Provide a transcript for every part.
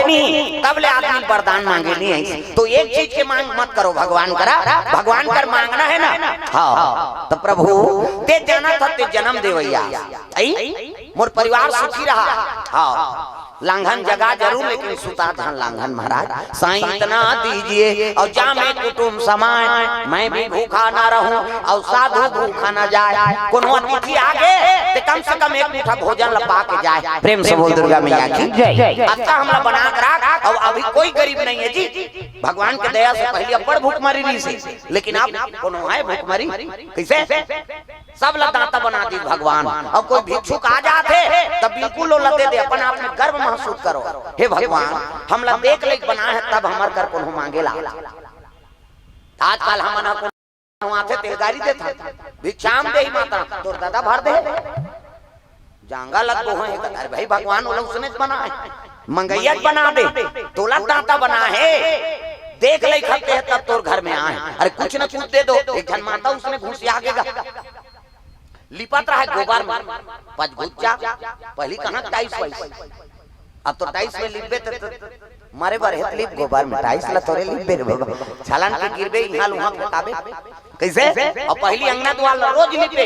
नहीं तब ले आदमी वरदान मांगे नहीं। तो एक चीज के मांग मत करो, भगवान करा, भगवान कर मांगना है ना। हाँ तो प्रभु ते जाना था ते जन्म देवैया मोर परिवार सुखी रहा। हाँ लांघन जगह जरूर लेकिन सुता धन लांघन महाराज। साईं इतना दीजिए और जा मैं कुटुंब समाए, मैं भी भूखा ना रहूं और साधु भूखा ना जाए। कोनो अतिथि आगे ते कम से कम एक मुठ्ठा भोजन लपा के जाए। प्रेम से बोल दुर्गा मैया की जय। अच्छा हमला बना कर रख और अभी कोई गरीब नहीं है जी। भगवान के दया से पहले बड़ भूखमरी रही से, लेकिन आप कोनो है भूखमरी कैसे सब लदाता बना दी भगवान। और कोई भिक्षुक आ जाते तब बिल्कुल लो लदे दे, अपन आप में गर्व महसूस करो। हे भगवान हमला देख ले बना है तब हमर कर कोनो मांगेला। आजकल हमना को आथे तेलगारी दे था भिक्षाम दे ही माता तोर दादा भर दे जांगा लग दो है। अरे भाई भगवान उसने बना है, मंगैया बना दे, तोला दाता बना है, देख ले खाते हैं तब तोर घर में आए। अरे कुछ न कुछ दे दो। एक जन माता उसने घुस आगेगा लिपत रहा है गोबर में पचगुच्चा। पहली कहाँ टाइस वाइस, अब तो टाइस में लिपे मारे बार है लिप गोबर में टाइस ला तोरे लिपे छलान के गिरबे यहाँ लुहा फेंकाबे कैसे। और पहली अंगना द्वार रोज लिपे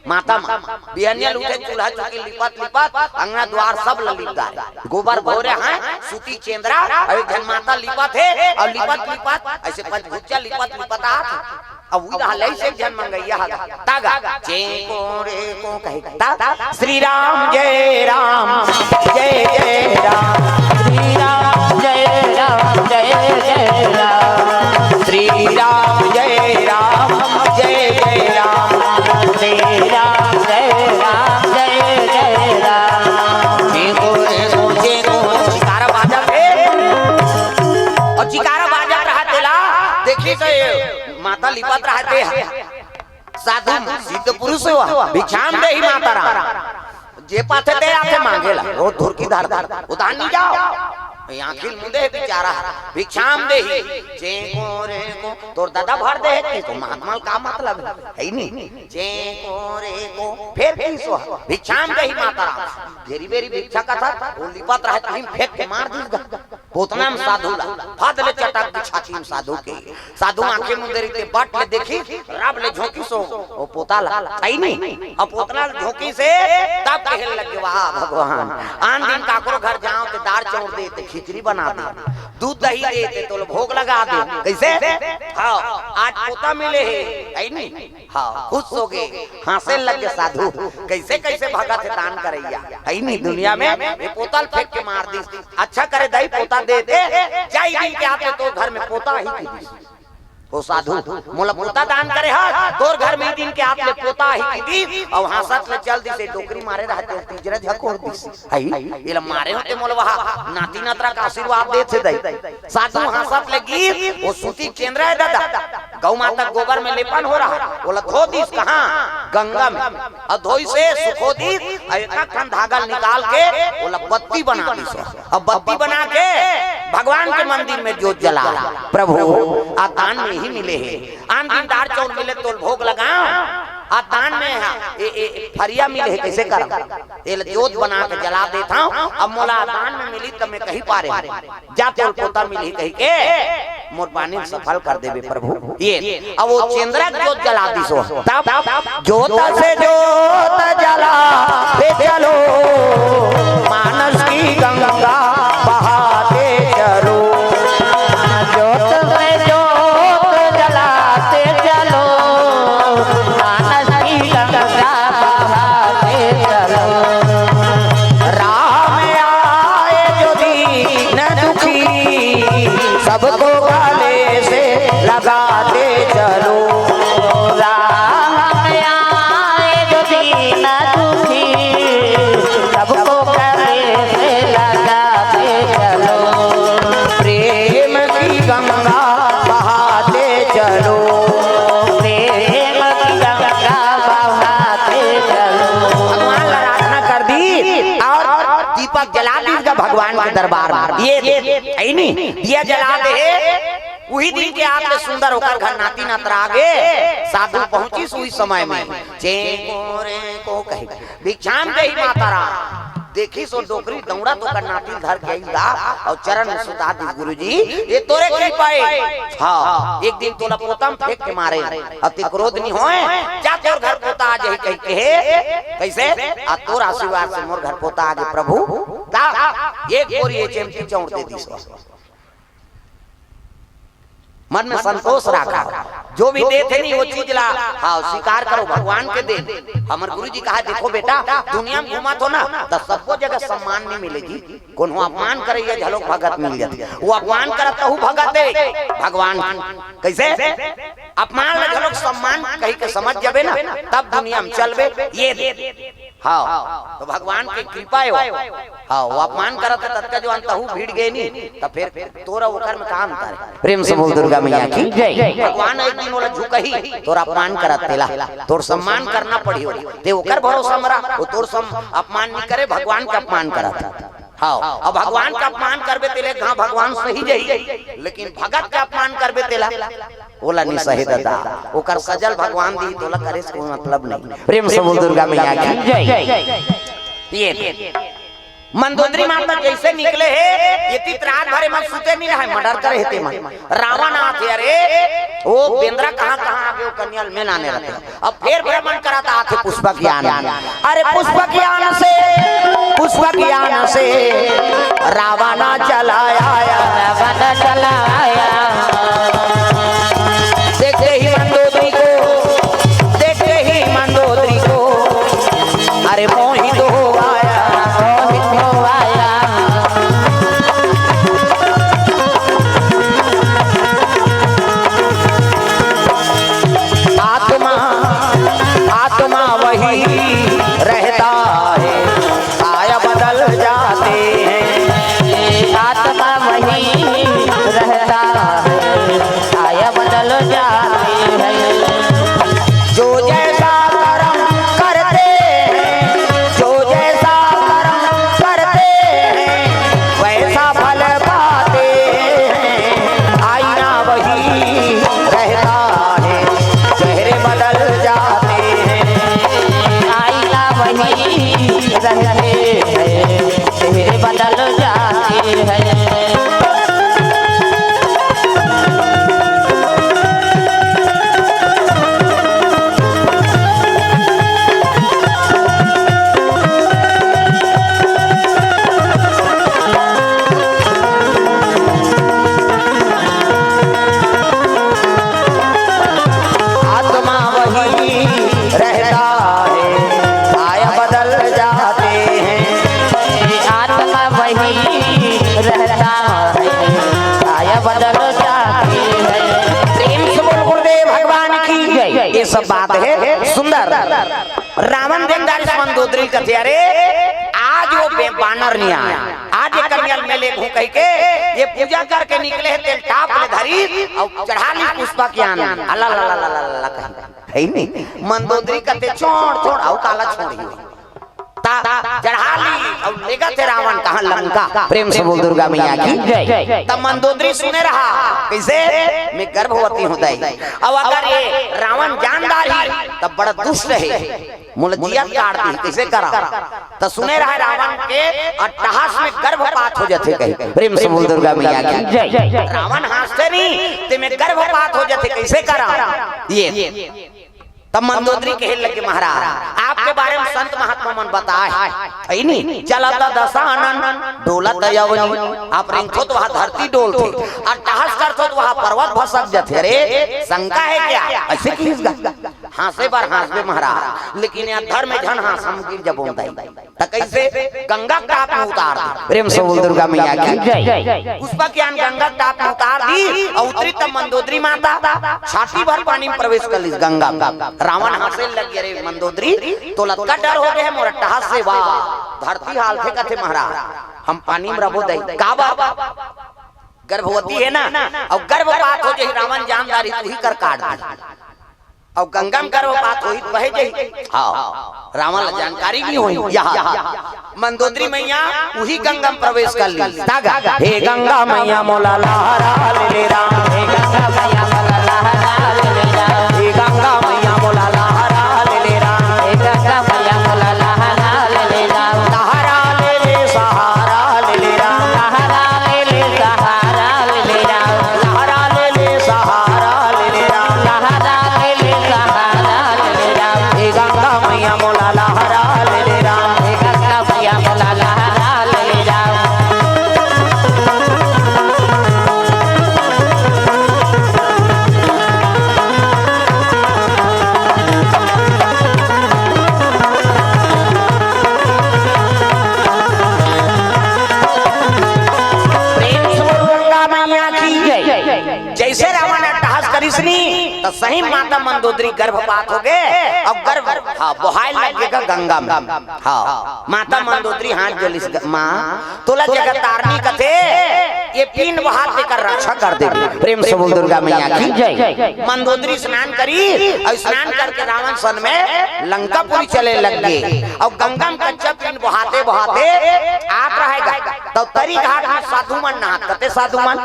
माता मां बिहनिया लुटे चूल्हा चुकी लिपत लिपत अंगना द्वार सब लिपदार गोबर भोरे हैं सूती चेंद्रा। और एक जन माता लिपत है और लिपत लिपत ऐसे पचगुच्चा लिपत लिपत आ अब उधर हले से जन मंगैया तागा चे को रे को कहे ता श्री राम जय राम जय जय राम, श्री राम जय राम जय जय राम, श्री राम जय राम जय जय राम, श्री राम जय राम जय जय राम। चे को चिकारा बाजा है और चिकारा बाजा रहा तेला देखी से माता लिपत रहते साधु सिद्ध पुरुष हुआ भिक्षाम दे ही माता राम जे पाथे ते आके मांगेला रोज धुर की धार उतार नहीं जाओ आखिर मुंडे बेचारा भिक्षाम दे ही जे को रे को तोर दादा भर दे है तो महात्मा का मतलब है नहीं जे को रे को फिर सो भिक्षाम दे ही माता राम घेरी बेरी भिक्षा का था वो लिपत रहा कहीं फेंक के मार दी पोतना में साधु फादले चटक दी छाती में साधु के साधु आंखें मुंदेरी ते बट ले देखी रब ले झोंकी सो वो पोता है नहीं। अब पोतना झोंकी से तब कहने लगे वाह भगवान आन दिन काकरो घर जाओ ते दार चौर देते खिचड़ी बना दे दूध दही देते तो भोग लगा दे कैसे। हाँ आज पोता मिले है नहीं। हाँ खुश हो गए हंसे लगे साधु कैसे कैसे भगत है दान करैया है नहीं दुनिया में ये पोतल फेंक के मार दी। अच्छा करे दही पोता दे दे जाई दिन के आते तो घर में पोता ही की वो साधु मोला पोता दान करे हा तोर घर में दिन के आप ले पोता ही दी और हंसत ले जल्दी से टोकरी मारे रहते तीजरा झकोर दी आई ये मारे होते मोला वहां नाती नातरा का आशीर्वाद देते दई साधु हंसत ले गिर वो सूती केंद्र है दादा गौ माता गोबर में लेपन हो रहा बोला धो दी कहां गंगा में और धोई से सुखो दी इतना खन धागा निकाल के बोला बत्ती बना दी अब बत्ती बना के भगवान के मंदिर में जोत जला प्रभु आतान में ही मिले हैं। आन दिन दार चौर मिले तो भोग लगाओ आतान में है फरिया मिले है कैसे कर जोत बना के जला देता हूँ। अब मोला आतान में मिली तब मैं कहीं पारे जाते पोता मिली कहीं के मोर पानी सफल कर देवे प्रभु ये। अब वो चंद्रा जोत जला दी सो तब जोत से जोत जला दे चलो मानस की गंगा बहाते चलो जोत से जोत जलाते चलो मानस की गंगा बहाते चलो। राम आए जो दीन दुखी सबको गले से लगाते चलो। राम आए जो दीन दुखी सबको गले से लगाते चलो। प्रेम की गंगा बहाते चलो प्रेम की गंगा बहाते चलो। भगवान का आराधना कर दी और दीपक जला दी भगवान के दरबार में ये नहीं दिया जला दे वही दिन के आपने सुंदर होकर घर नाती नातरा आगे साधु पहुंची सुई समय में चे को रे को कहे भिक्षाम दे ही माता राम देखी सो डोकरी दौड़ा तो करनाती धर के दा और चरण में सुता दी गुरुजी ये तोरे कृपा है। हां एक दिन तोला पोतम फेंक के मारे अति क्रोध नहीं होए जा तोर घर पोता आ जाई कह के कैसे आ तोर आशीर्वाद से मोर घर पोता आगे प्रभु ता एक बोरी ये चमची चौड़ दे दी सो मन में संतोष रखा जो भी दे थे नहीं वो चीज ला हाँ स्वीकार करो भगवान के दे। हमर गुरुजी कहा देखो बेटा दुनिया में घुमा तो ना तो सबको जगह सम्मान नहीं मिलेगी कोनो अपमान करे ये झलोक भगत मिल जाती वो अपमान करत तो भगत दे भगवान कैसे अपमान ले झलोक सम्मान कहीं के समझ जाबे ना तब दुनिया में चलबे ये दे हाँ तो भगवान की कृपा है हाँ वो अपमान करत तत्का जो अंतहु भीड़ गए नहीं तो फिर तोरा ओकर में काम करे प्रेम से बोल दुर्गा मैया की जय। भगवान एक दिन बोला झुकही तोरा अपमान करत तेला तोर सम्मान करना पड़ी ते ओकर भरोसा मरा वो तोर अपमान नहीं करे भगवान का अपमान करत हाँ अब भगवान का अपमान करबे तेले कहां भगवान सही जाई लेकिन भगत का अपमान करबे तेला ओला नहीं सही दादा ओकर सजल भगवान दी तोला करे से कोई मतलब नहीं। प्रेम से बोल दुर्गा मैया की जय। ये मंदोदरी माता जैसे निकले है ये तीत रात भरे मन सुते नहीं रहे मर्डर करे हेते मन रावण आते अरे वो बेंद्रा कहां आगे कन्याल में आने रहते अब फिर भ्रमण कराता आते पुष्पक यान अरे पुष्पक यान से रावण चलाया देखते ही मंदोदरी को अरे मोहित हो आया आत्मा वही रहता है आया बदल जाते हैं आत्मा वही रहता है आया बदल जाते हैं जो जैसा कर्म करते हैं जो जैसा कर्म करते हैं वैसा फल पाते हैं आईना वही रहता है चेहरे बदल जाते हैं आईना वही रहते हैं चेहरे बदल जाते हैं। सब बात है सुंदर रावण देनदारी मंदोदरी कथे अरे आज वो बानर नहीं आया आज ये कन्या में ले घू कह के ये पूजा करके निकले है तेल टाप ले धरी और चढ़ा ली पुष्पक यान अल्लाह अल्लाह है नहीं मंदोदरी कथे छोड़ आओ काला छोड़ी चढ़ा ली और लेगा थे रावण कहां लंका। प्रेम से बोल दुर्गा मैया की जय। तब मंदोदरी सुने रहा कैसे मैं गर्भवती हूं दाई अब अगर ये रावण जानदार ही तब बड़ा दुष्ट है मुलजियत काटती कैसे करा तो सुने रहा रावण के अट्टहास में गर्भपात हो जाते कहीं। प्रेम से बोल दुर्गा मैया की जय। रावण हंसते नहीं ते में गर्भपात हो जाते कैसे करा ये तब मंदोदरी कहे लगे महाराज आपके बारे में संत महात्मा मन बताए नहीं चलता दशानन डोलत यवनी आप रिंगो तो वहां धरती डोलते और टहस करते तो वहां पर्वत भसक जाते अरे शंका है क्या ऐसे की हांसे बार हांसबे महाराज लेकिन यहाँ धर्म में झन हांस हम गिर जब बोलता है कैसे गंगा टाप में उतार दी। प्रेम से बोल दुर्गा मैया की जय। पुष्पक ज्ञान गंगा टाप में उतार दी और उतरी तब मंदोदरी माता छाती भर पानी में प्रवेश कर ली गंगा रावण हंसे लगे रे मंदोदरी तो लटका डर हो गए मोर टहस से वाह धरती हाल थे कथे महाराज हम पानी में रबो दई का बाबा गर्भवती है ना और गर्भपात हो जाए रावण जानदारी तू ही कर काट दी और गंगा में गर्भपात होई बहे जाई हां रावण जानकारी की होई यहां मंदोदरी मैया वही गंगा में प्रवेश कर ली तागा हे गंगा मैया मोला लहरा ले राम हे गंगा मैया मोला लहरा ले राम हे गंगा मैया मोला लहरा ले राम हे गंगा मैया मोला लहरा ले राम लहरा ले तो सही माता मंदोदरी गर्भपात हो गए और गर्भ बहाय लगेगा गंगा में। हाँ माता मंदोदरी हाथ जलिस माँ तोला जगत तारनी कथे ये पीन बहात लेकर रक्षा कर दे। प्रेम से बोल दुर्गा मैया की जय। मंदोदरी स्नान करी और स्नान करके रावण सन में लंकापुरी चले लग गए और गंगा में कच्चा पीन बहाते बहाते आप रहेगा तो तरी घाट में साधु मन नहात कते साधु मन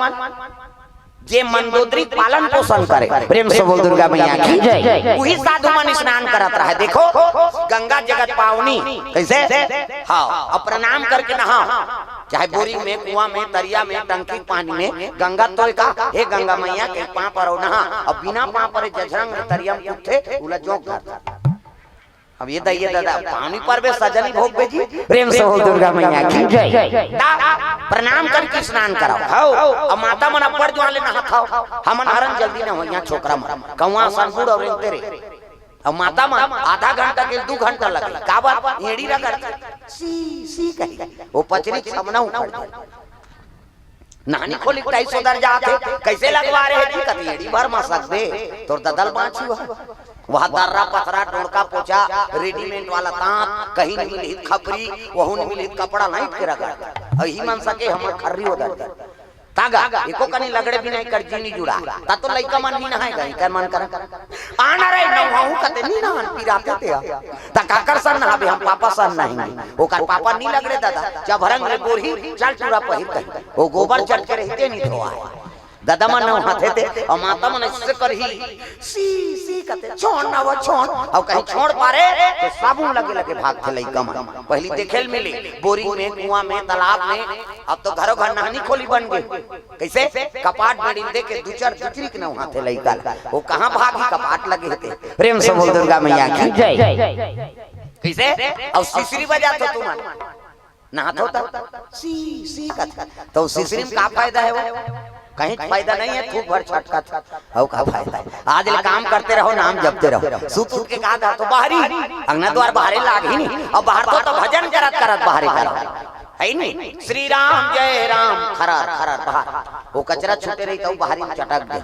जे मंदोदरी पालन पोषण करे। प्रेम से बोल दुर्गा मैया की जय। वही साधु मन स्नान करत रहा है। देखो गंगा जगत पावनी कैसे हाँ और प्रणाम करके नहा चाहे बोरी में कुआं में तरिया में टंकी पानी में गंगा तो का हे गंगा मैया के पांव पर नहा और बिना पांव पर जझरंग तरिया में उठे उला जोक अब ये दैये दादा पानी पर वे सजनी भोग बेजी। प्रेम से बोल दुर्गा मैया की जय। प्रणाम करके स्नान कराओ और माता मन अपर जो ले नहा खाओ हमन हरन जल्दी न हो यहाँ छोकरा मन कौवा सनपुर और तेरे और माता मन आधा घंटा के 2 घंटा लगे का बात एड़ी रगड़ सी सी कही वो पचरी सामना उखड़ नानी खोली 250 दर्जा थे कैसे लगवा रहे जी कती एड़ी भर मसक दे तोर ददल बाछी वहाँ दर्रा पथरा टोड़का पोछा रेडीमेड वाला तांत कहीं नहीं मिली खपरी वहु नहीं मिली कपड़ा नहीं के रगड़ ही मन सके हमर खर्री हो दर तागा एको कनी लगड़े भी नहीं कर जी नहीं जुड़ा ता तो लइका मन नहीं नहाए गई कर मन कर आना रे नहाऊ कते नहीं नहान पिराते ते ता काकर सन नहाबे हम पापा सन नहीं ओकर पापा नहीं लगड़े दादा जब भरंग रे बोरी चल चूड़ा पहिर कही वो गोबर चट के रहते नहीं धोआ दादा मन हाथे थे और माता मन इससे करही सी सी कते छोड़ ना वो छोड़ और कहीं छोड़ पारे तो साबुन लगे लगे भाग थे लइका मन पहली देखेल मिली बोरी में कुआं में तालाब में अब तो घरों घर नहानी खोली बन गई कैसे कपाट बड़ी दे के 2-4 चिचरी के न हाथे लइका वो कहां भागी कपाट लगे थे। प्रेम से बोल दुर्गा मैया की जय। कैसे और सिसरी बजा तो तुम नहात होता सी सी कते तो सिसरी में का फायदा है वो कहीं फायदा नहीं है खूब भर छटका था का फायदा है। आज ले काम करते रहो नाम जपते रहो सूत सूत के कहा तो बाहरी अंगना द्वार बाहरे लाग ही नहीं और बाहर तो भजन करत करत बाहरे करो है नहीं श्री राम जय राम खरर खरर बाहर वो कचरा छूटे रही तो बाहरी चटक दे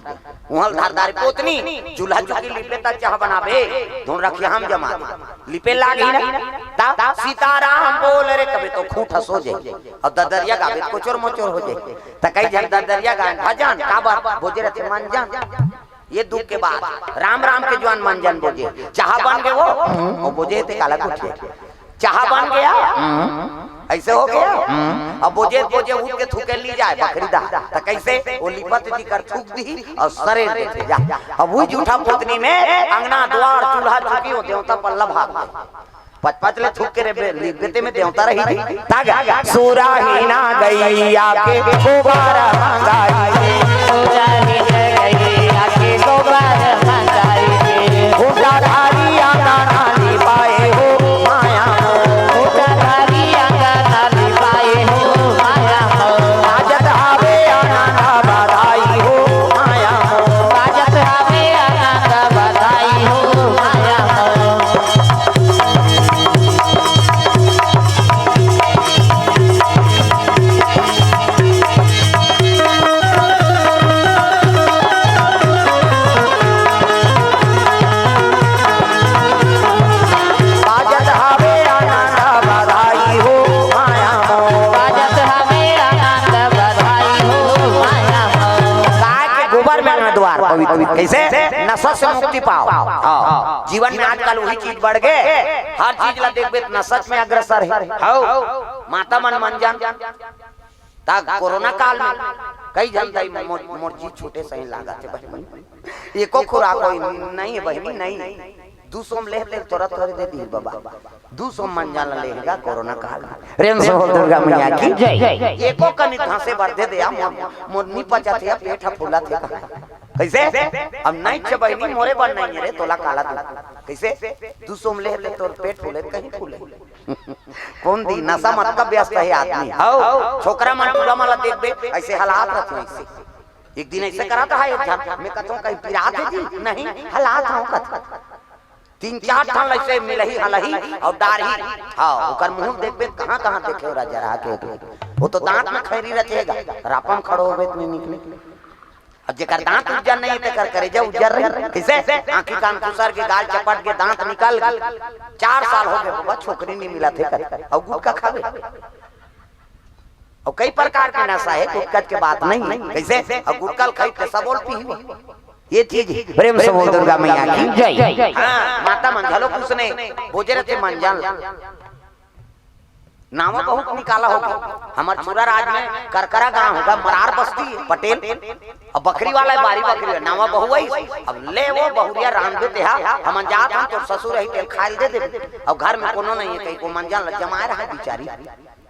वहां धारदार पोतनी चूल्हा चुकी लिपे ता चाह बनाबे धुन रखिया हम जमा लिपे लागी ना ता सीताराम बोल रे कभी तो खूंट सो जाए और ददरिया गावे कोचोर मोचोर हो जाए ता कई जन ददरिया गान भजन का बात बोझे रहे मन जान ये दुख के बाद राम राम के जवान मन जान बोझे चाह बन गए वो और बोझे थे काला कुछ चाह बन गया ऐसे हो गया अब बोझे बोझे उठ के थूके ली जाए बकरीदा तो कैसे वो लिपत जी कर थूक दी और सरे देते जा अब वो झूठा पोतनी में अंगना द्वार चूल्हा चुकी हो देवता पल्ला भाग पचपचले थूक के रे लिपते में देवता रही थी तागा सूरा ही ना गई आके गोबर मंगाई सूरा ही ना गई आके गोबर मंगाई उठा धारी आना नाली पाए हो माया उठा धारी आना नाली पाए हो माया आजत आवे आना बधाई हो माया आजत आवे आना बधाई हो माया कैसे नशा से मुक्ति पाओ जीवन में आजकल वही चीज बढ़ गए हर चीज ला देखबे नशा में अग्रसर है माता मन मन जान ता कोरोना काल में कई जन दाई मोर्जी छोटे सही लागत है बहनी एको खुराक कोई नहीं है बहनी नहीं 200 में ले तुरंत कर दे दी बाबा 200 मन जान लेगा कोरोना काल में। प्रेम से बोल दुर्गा मैया की जय। एको कनी घासे बढ़े दे मोरनी पचा थे पेट फूला थे कैसे अब नहीं छे बहनी मोरे बन नहीं रे तोला काला कैसे 200 में ले तोर पेट फूले कहीं फूले कौन दी नशा मत का व्यस्त है आदमी हां छोकरा मन पूरा माला देखबे ऐसे हालात रहते ऐसे एक दिन ऐसे करा था एक जन मैं कहता हूं कहीं पिरात है जी नहीं हालात हूं कथा 3-4 ठन ऐसे मिलही हलही और दाढ़ी हां ओकर मुंह देखबे कहां-कहां देखे ओरा जरा के वो तो दांत में खैरी रचेगा रापम खड़ो होबे नहीं निकले जेकर दांत उज्जर नहीं ते कर करे जा उज्जर रही कैसे आंखी कान खुसर के गाल चपट के दांत निकल 4 साल हो गए बाबा छोकरी नहीं मिला थे और गुटखा खावे और कई प्रकार के नशा है गुटखा के बात नहीं कैसे और गुटखा खाई के सब बोल पी ये चीज प्रेम से बोल दुर्गा मैया की जय। हां माता मंझलो उसने भोजरे थे मंजन नावा बहुत निकाला होगा हमार चूरा राज में करकरा गांव होगा मरार बस्ती पटेल और बकरी वाला है बारी बकरी नावा बहु आई अब ले वो बहुरिया राम देते हैं हम जात हम तो ससुर रही तेल खाल दे दे और घर में कोनो नहीं है कहीं को मंजन जमाए रहा बेचारी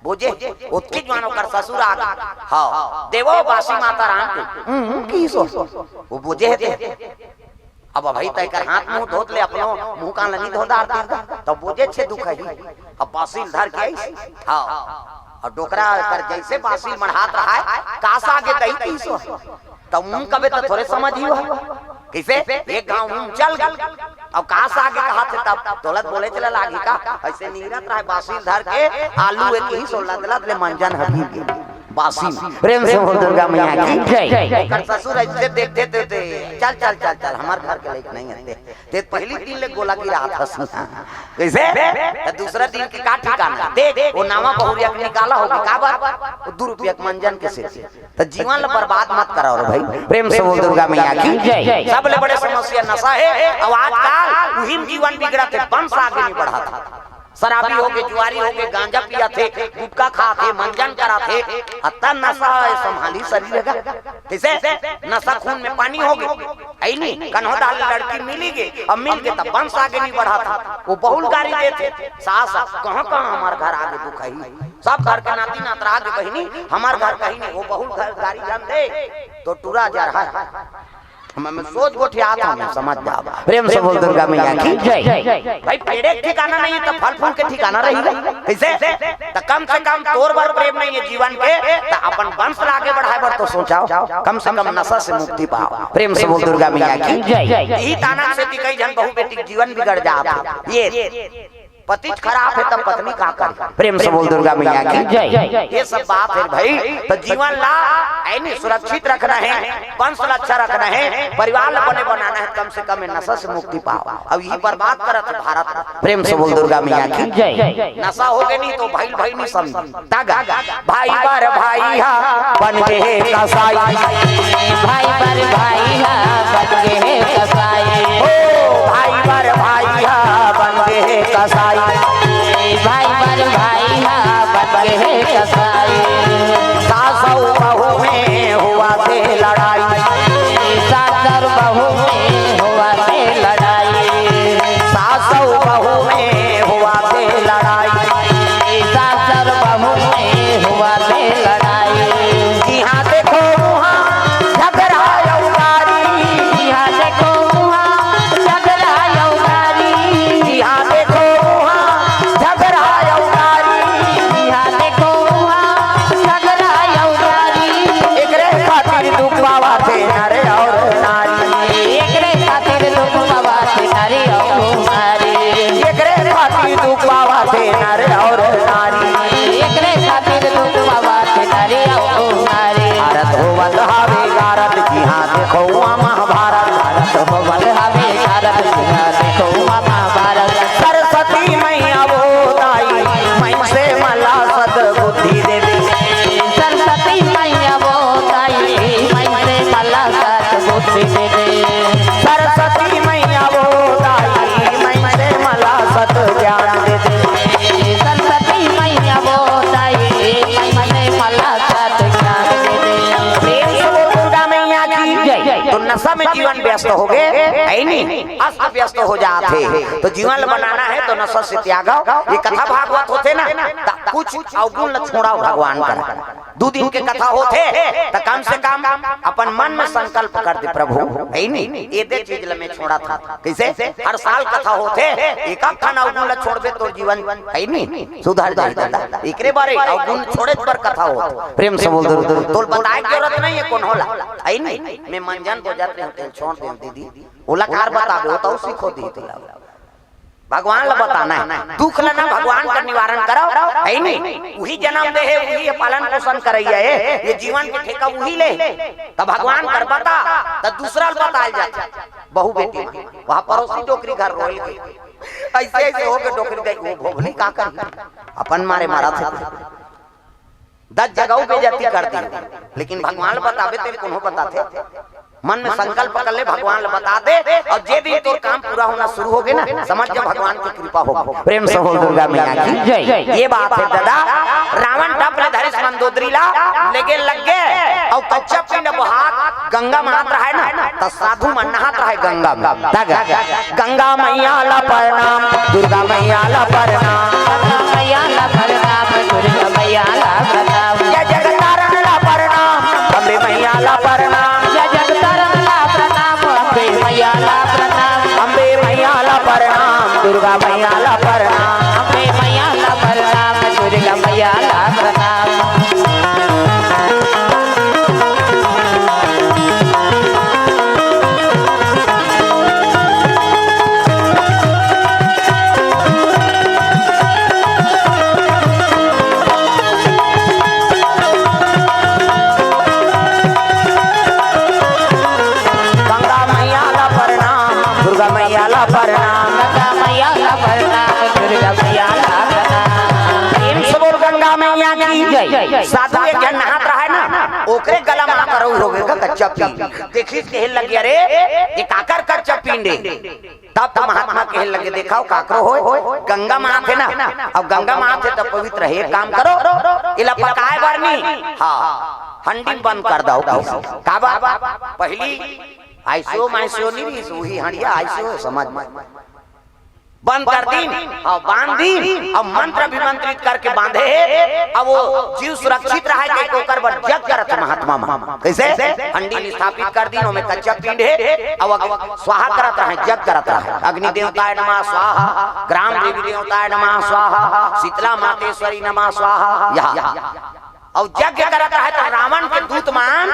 बोझे उसकी जवानों कर ससुर आ गया हां देवो बासी माता राम की सो वो बोझे थे अब भाई तय कर हाथ मुंह धोत ले अपनो मुंह कान नहीं धोदार तब बोझे छे दुख है अब बासिल धर के हां और डोकरा कर जैसे बासिल मढ़ात रहा है कास आगे दई 300 तब मुंह कबे तो थोड़े समझ ही हुआ कैसे एक गांव मुंह चल गया अब कास आगे कहा थे तब दौलत बोले चला लागी का ऐसे नीरत रहा बासिल धर के आलू एक ही 16 दलत ले मंजन हबीब बासी प्रेम से बोल दुर्गा मैया की जय। कर ससुर ऐसे देखते थे चल चल चल चल हमार घर के लेके नहीं आते ते पहली दिन ले गोला की रात हंस कैसे तो दूसरा दिन की का ठिकाना देख वो नावा बहुरिया के निकाला होगी का बात 2 रुपया के मंजन के से तो जीवन बर्बाद मत कराओ रे भाई प्रेम से बोल दुर्गा मैया की जय। सबले बड़े समस्या नशा है और आजकल उहिम जीवन बिगड़ा थे वंश आगे नहीं बढ़ा था शराबी हो गए जुआरी हो गए गांजा पिया थे गुटखा खा थे मंजन करा थे अतः नशा संभाली शरीर का कैसे नशा खून में पानी हो गई ऐ नहीं कन्हौदा लड़की मिली गई अब मिल के तब वंश आगे नहीं बढ़ा था वो बहुल गाड़ी देते सास कहां कहां हमारे घर आगे दुखाई सब घर के नाती नातरा आगे बहिनी हमारे घर कहीं नहीं वो बहुल घर गाड़ी जान दे तो टूरा जा रहा है मैं सोच गोठिया आता समझ जा प्रेम से बोल दुर्गा मैया की जय। भाई पेड़े ठिकाना नहीं है तो फल फूल के ठिकाना रहेगा कैसे तो कम से कम तोर बार प्रेम नहीं है जीवन के तो अपन वंश आगे बढ़ाए बर तो सोचाओ कम से कम नशा से मुक्ति पाओ प्रेम से बोल दुर्गा मैया की जय। यही ताना से कई जन बहु बेटी जीवन बिगड़ जाता ये पति खराब है तब पत्नी का कर प्रेम से बोल दुर्गा मैया की जय। ये सब बात है भाई तो जीवन ला ऐनी सुरक्षित रखना है वंश अच्छा रखना है परिवार बने बनाना है कम से कम नशा से मुक्ति पाओ अब ये बर्बाद करत भारत प्रेम से बोल दुर्गा मैया की जय। नशा हो गए नहीं तो भाई भाई नहीं समझ दागा भाई बार भाई बन गए कसाई भाई बार भाई बन गए कसाई ओ भाई बार भाई बन गए कसाई भाई बार भाई बन गए कसाई सासौ बहू में हुआ थे लड़ाई सासर बहू में हुआ थे लड़ाई सासौ बहू में हुआ थे लड़ाई सासर बहू में हुआ थे लड़ाई यहाँ देखो वहाँ झगड़ा यौगारी यहाँ देखो वहाँ झगड़ा यौगारी यहाँ देखो सरस्वती मैया बोताई मैं से मला सद्बुद्धि देवी सरस्वती मैया बोताई मैं से मला सद्बुद्धि देवी सरस्वती मैया बोताई मैं से मला सद ज्ञान देवी सरस्वती मैया बोताई मैं से मला सद ज्ञान देवी प्रेम से बोल दुर्गा मैया की जय। तो नशा में जीवन व्यस्त हो गए है नहीं अस्त व्यस्त हो जाते तो जीवन बनाना है तो नशा से त्यागो ये कथा भागवत होते ना कुछ अवगुण न छोड़ाओ भगवान का 2 दिन के कथा होते तो कम से कम अपन मन में संकल्प कर दे प्रभु है नहीं ये दे चीज में छोड़ा था कैसे हर साल कथा होते एक खाना अवगुण न छोड़बे तो जीवन है नहीं सुधर जाएगा एकरे बारे अवगुण छोड़े पर कथा हो प्रेम से बोल दो तो बताए जरूरत नहीं है कौन होला है नहीं मैं मंजन हो जाते हैं छोड़ दे दीदी ओला कार बता दो तो सीखो दी भगवान ला बताना है, दुख लेना भगवान का निवारण करो है नहीं। वही जन्म दे है, वही पालन पोषण करैया है, ये जीवन के ठेका वही ले। तब भगवान कर बता तब दूसरा बताल जाता बहु बेटी वहां पड़ोसी डोकरी घर रोल गई ऐसे ऐसे हो के डोकरी गई वो भोभली का कर अपन मारे मारा थे 10 जगहों पे जाती कर दी, लेकिन भगवान बतावे तेरे को बताते मन में संकल्प कर ले भगवान बता दे और जे दिन तो काम पूरा होना शुरू हो गया ना समझ जा भगवान की कृपा होगी। प्रेम से बोल दुर्गा मैया की जय। ये बात है दादा, रावण डपले धरिस मंदोदरी ला लेके लग गए और कच्चा पिंड बहात गंगा महात रहा है ना तो साधु मन नहात रहा है गंगा में। गंगा मैया ला प्रणाम, दुर्गा मैया ला प्रणाम, गंगा मैया ला प्रणाम, दुर्गा मैया ला प्रणाम, जय जगतारण ला प्रणाम, अम्बे मैया ला प्रणाम, जय जगतारण ला प्रणाम, अम्बे मैया ला प्रणाम, अम्बे मैया ला प्रणाम, दुर्गा मैया ला प्रणाम, अम्बे मैया ला प्रणाम, दुर्गा मैया ला प्रणाम। साधु एक जन नहात रहा है ना ओकरे गला में करो हो गए कच्चा पींड देखी के लग गया रे ये काकर कच्चा पींडे तब तो महात्मा के लगे देखा काकरो हो गंगा माँ थे ना अब गंगा माँ थे तो पवित्र है काम करो इला पकाए बरनी हाँ हंडी बंद कर दो का पहली आईसीओ माईसीओ नहीं वही हंडिया आईसीओ समझ में बंद कर दी और बांध दी और मंत्र अभिमंत्रित करके बांधे अब वो जीव सुरक्षित रहा है कोकर पर जग करत महात्मा कैसे हंडी स्थापित कर दी में कच्चा पिंड है अब स्वाहा करत रहे जग करत रहे अग्नि देवताय नमः स्वाहा, ग्राम देवी देवताय नमः स्वाहा, शीतला मातेश्वरी नमः स्वाहा यहाँ और यज्ञ करत रहे तो रावण के दूत मान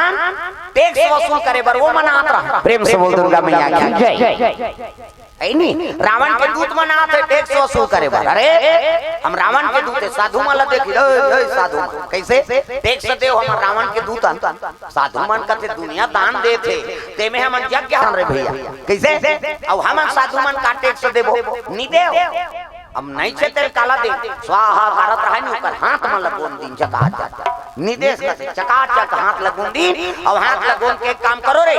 टैक्स वसूल करे बर वो मनात रहा। प्रेम से बोल दुर्गा मैया की जय। नहीं रावण के दूत मना थे टैक्स वसूल करे बार अरे हम रावण के दूत साधु मन देखी साधु कैसे टैक्स दे हम रावण के दूत साधु मन कहते दुनिया दान दे थे ते में हम यज्ञ हम रे भैया कैसे अब हम साधु मन का टैक्स देबो नी दे अब नहीं छे तेरे काला दे स्वाहा भारत रहा नहीं ऊपर हाथ में लगोन दिन चका जाता निदेश का चकाचक हाथ लगोन दिन और हाथ लगोन के काम करो रे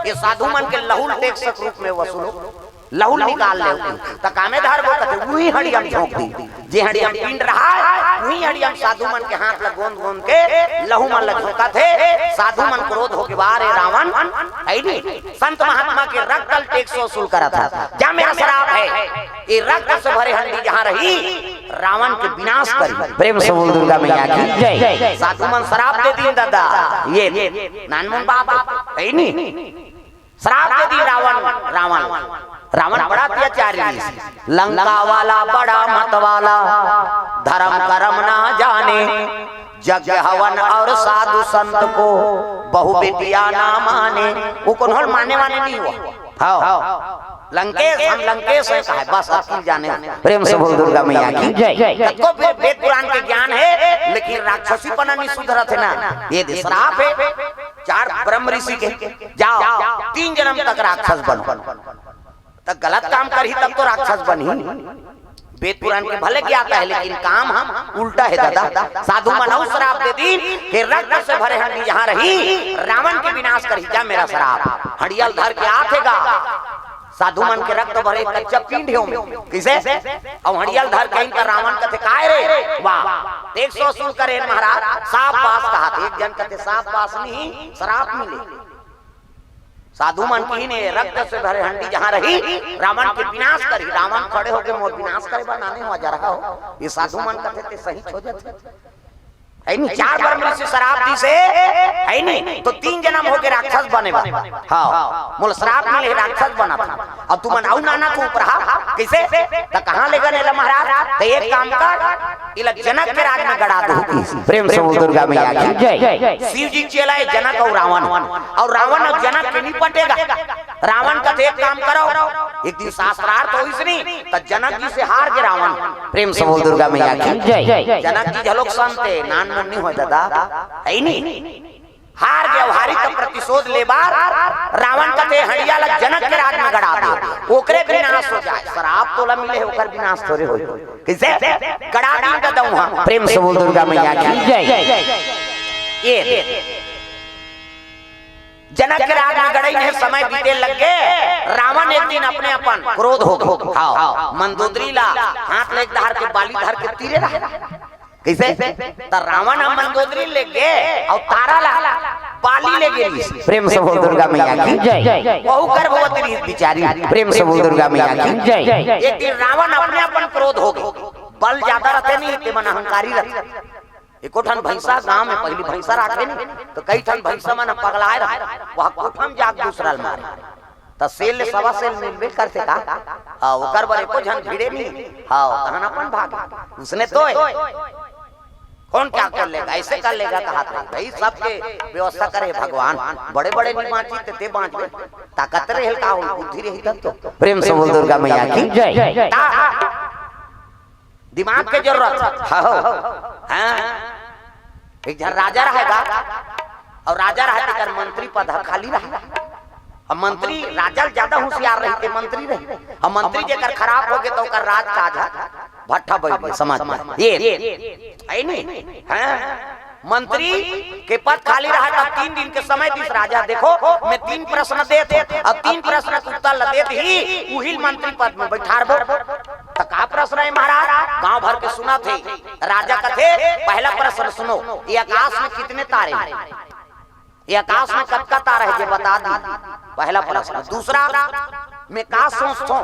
ये साधु मन के लहुल टैक्स के रूप में वसूलो लहुल निकाल ले तो कामेदार वो कहते वही हड़ियम झोंक दी जे हड़ियम पिंड रहा है वही हड़ियम साधु मन के हाथ लग गोंद गोंद के लहू मन लग झोंका थे साधु मन क्रोध होके बाहर रावण ऐनी संत महात्मा के रक्त टैक्स वसूल करा था जा मेरा शराब है ये रक्त से भरे हंडी जहाँ रही रावण के विनाश करी। प्रेम से बोल दुर्गा मैया की जय। साधु मन शराब दे दी दादा ये नानमुन बाप ऐनी शराब दे दी रावण रावण बड़ा अत्याचारी लंका वाला बड़ा मत वाला धर्म कर्म ना जाने जग हवन और साधु संत को बहु बेटिया ना माने वो कौन मानने वाले नहीं हुआ हाँ लंकेश हम लंकेश है कहा बस अकील जाने। प्रेम से बोल दुर्गा मैया की जय। को वेद पुराण के ज्ञान है लेकिन राक्षसी पना नहीं सुधरा थे ना ये श्राप है 4 ब्रह्म ऋषि के जाओ 3 जन्म तक राक्षस बनो तब गलत काम करी तब तो राक्षस बनी। वेद पुराण के भले क्या आता है लेकिन काम हम उल्टा है दादा। साधु मनाऊ शराब दे दी कि रक्त से भरे हंडी जहाँ रही रावण के विनाश करी जा मेरा शराब हड़ियल धर के आथेगा साधु मन के रक्त भरे कच्चा पिंड किसे और हड़ियल धर कहीं का रावण कहते काय रे वाह 100 वसूल करे महाराज साफ बास कहा एक जन कहते साफ बास नहीं शराब मिले साधु मन की ने रक्त से भरे हंडी जहाँ रही रावण के विनाश करी रावण खड़े होके मोर विनाश करे बनाने हो जा रहा हो ये साधु मन कहते थे सही हो जाते है नहीं, 4 बार से शराब दी से है नहीं तो 3 जन्म हो के राक्षस बने बा। हाँ मोल शराब मिले राक्षस बना था। अब तू मनाऊ नाना तू ऊपर कैसे तो कहां ले गए नेला महाराज तो एक काम कर इला जनक के राज में गड़ा दो। प्रेम से दुर्गा मैया की जय। शिव जी चलाए जनक और रावण, और रावण और जनक के नहीं पटेगा। रावण का एक काम करो, एक दिन शास्त्रार्थ हो इसनी तो जनक जी से हार के रावण। प्रेम से दुर्गा मैया की जय। जनक जी झलोक संते नान नहीं हो दादा है नहीं, हार गया हारी का प्रतिशोध ले बार रावण का ते हड़िया लग जनक के राज में गड़ा दे, ओकरे विनाश हो जाए। शराब तोला मिले ओकर विनाश थोड़े होई, कैसे गड़ा दी दऊ हां। प्रेम से बोल दुर्गा मैया की जय। ये जनक के राज में गड़ई ने समय बीते लग गए। रावण एक दिन अपने अपन क्रोध हो गए। हां मंदोदरी ला हाथ ले धार के बाली धार के तीरे रहा कैसे तो रावण मंदोदरी ले गए और तारा ला बाली ले गई। प्रेम से बोल दुर्गा मैया की जय। बहु गर्भवती बिचारी। प्रेम से बोल दुर्गा मैया की जय। एक दिन रावण अपने अपन क्रोध हो गए, बल ज्यादा रहते नहीं ते मन अहंकारी रहते। एको ठन भैंसा गांव में पहली भैंसा रखे नहीं तो कई ठन भैंसा मन पगलाए रहे, वह कोठम जाग दूसरा मारे तो सेल सवा सेल मिलबे करते का। हां ओकर बर एको जन भिड़े नहीं। हां तहन अपन भाग उसने तो कौन क्या कर लेगा, ऐसे कर लेगा कहा था भाई। सबके व्यवस्था करे भगवान, बड़े बड़े नहीं बांटी ते बांट ताकत रहे का हो बुद्धि रही तब तो। प्रेम से बोल दुर्गा मैया की जय। दिमाग के जरूरत हां एक जन राजा रहेगा और राजा रहते कर मंत्री पद खाली रहा। अब मंत्री राजा ज्यादा होशियार रहते मंत्री रहे, अब मंत्री जेकर खराब हो गए तो ओकर राज काज भट्ठा बैठ समाज में ये है नहीं। हैं मंत्री के पद खाली रहा तब 3 दिन के समय दिस राजा देखो मैं 3 प्रश्न देते, अब 3 प्रश्न का उत्तर देते ही उही मंत्री पद में बैठारबो। तो का प्रश्न है महाराज, गांव भर के सुना थे। राजा का थे पहला प्रश्न सुनो, ये आकाश में कितने तारे हैं, ये आकाश में कब का तारा है ये बता दी। पहला प्रश्न। दूसरा मैं का सोचता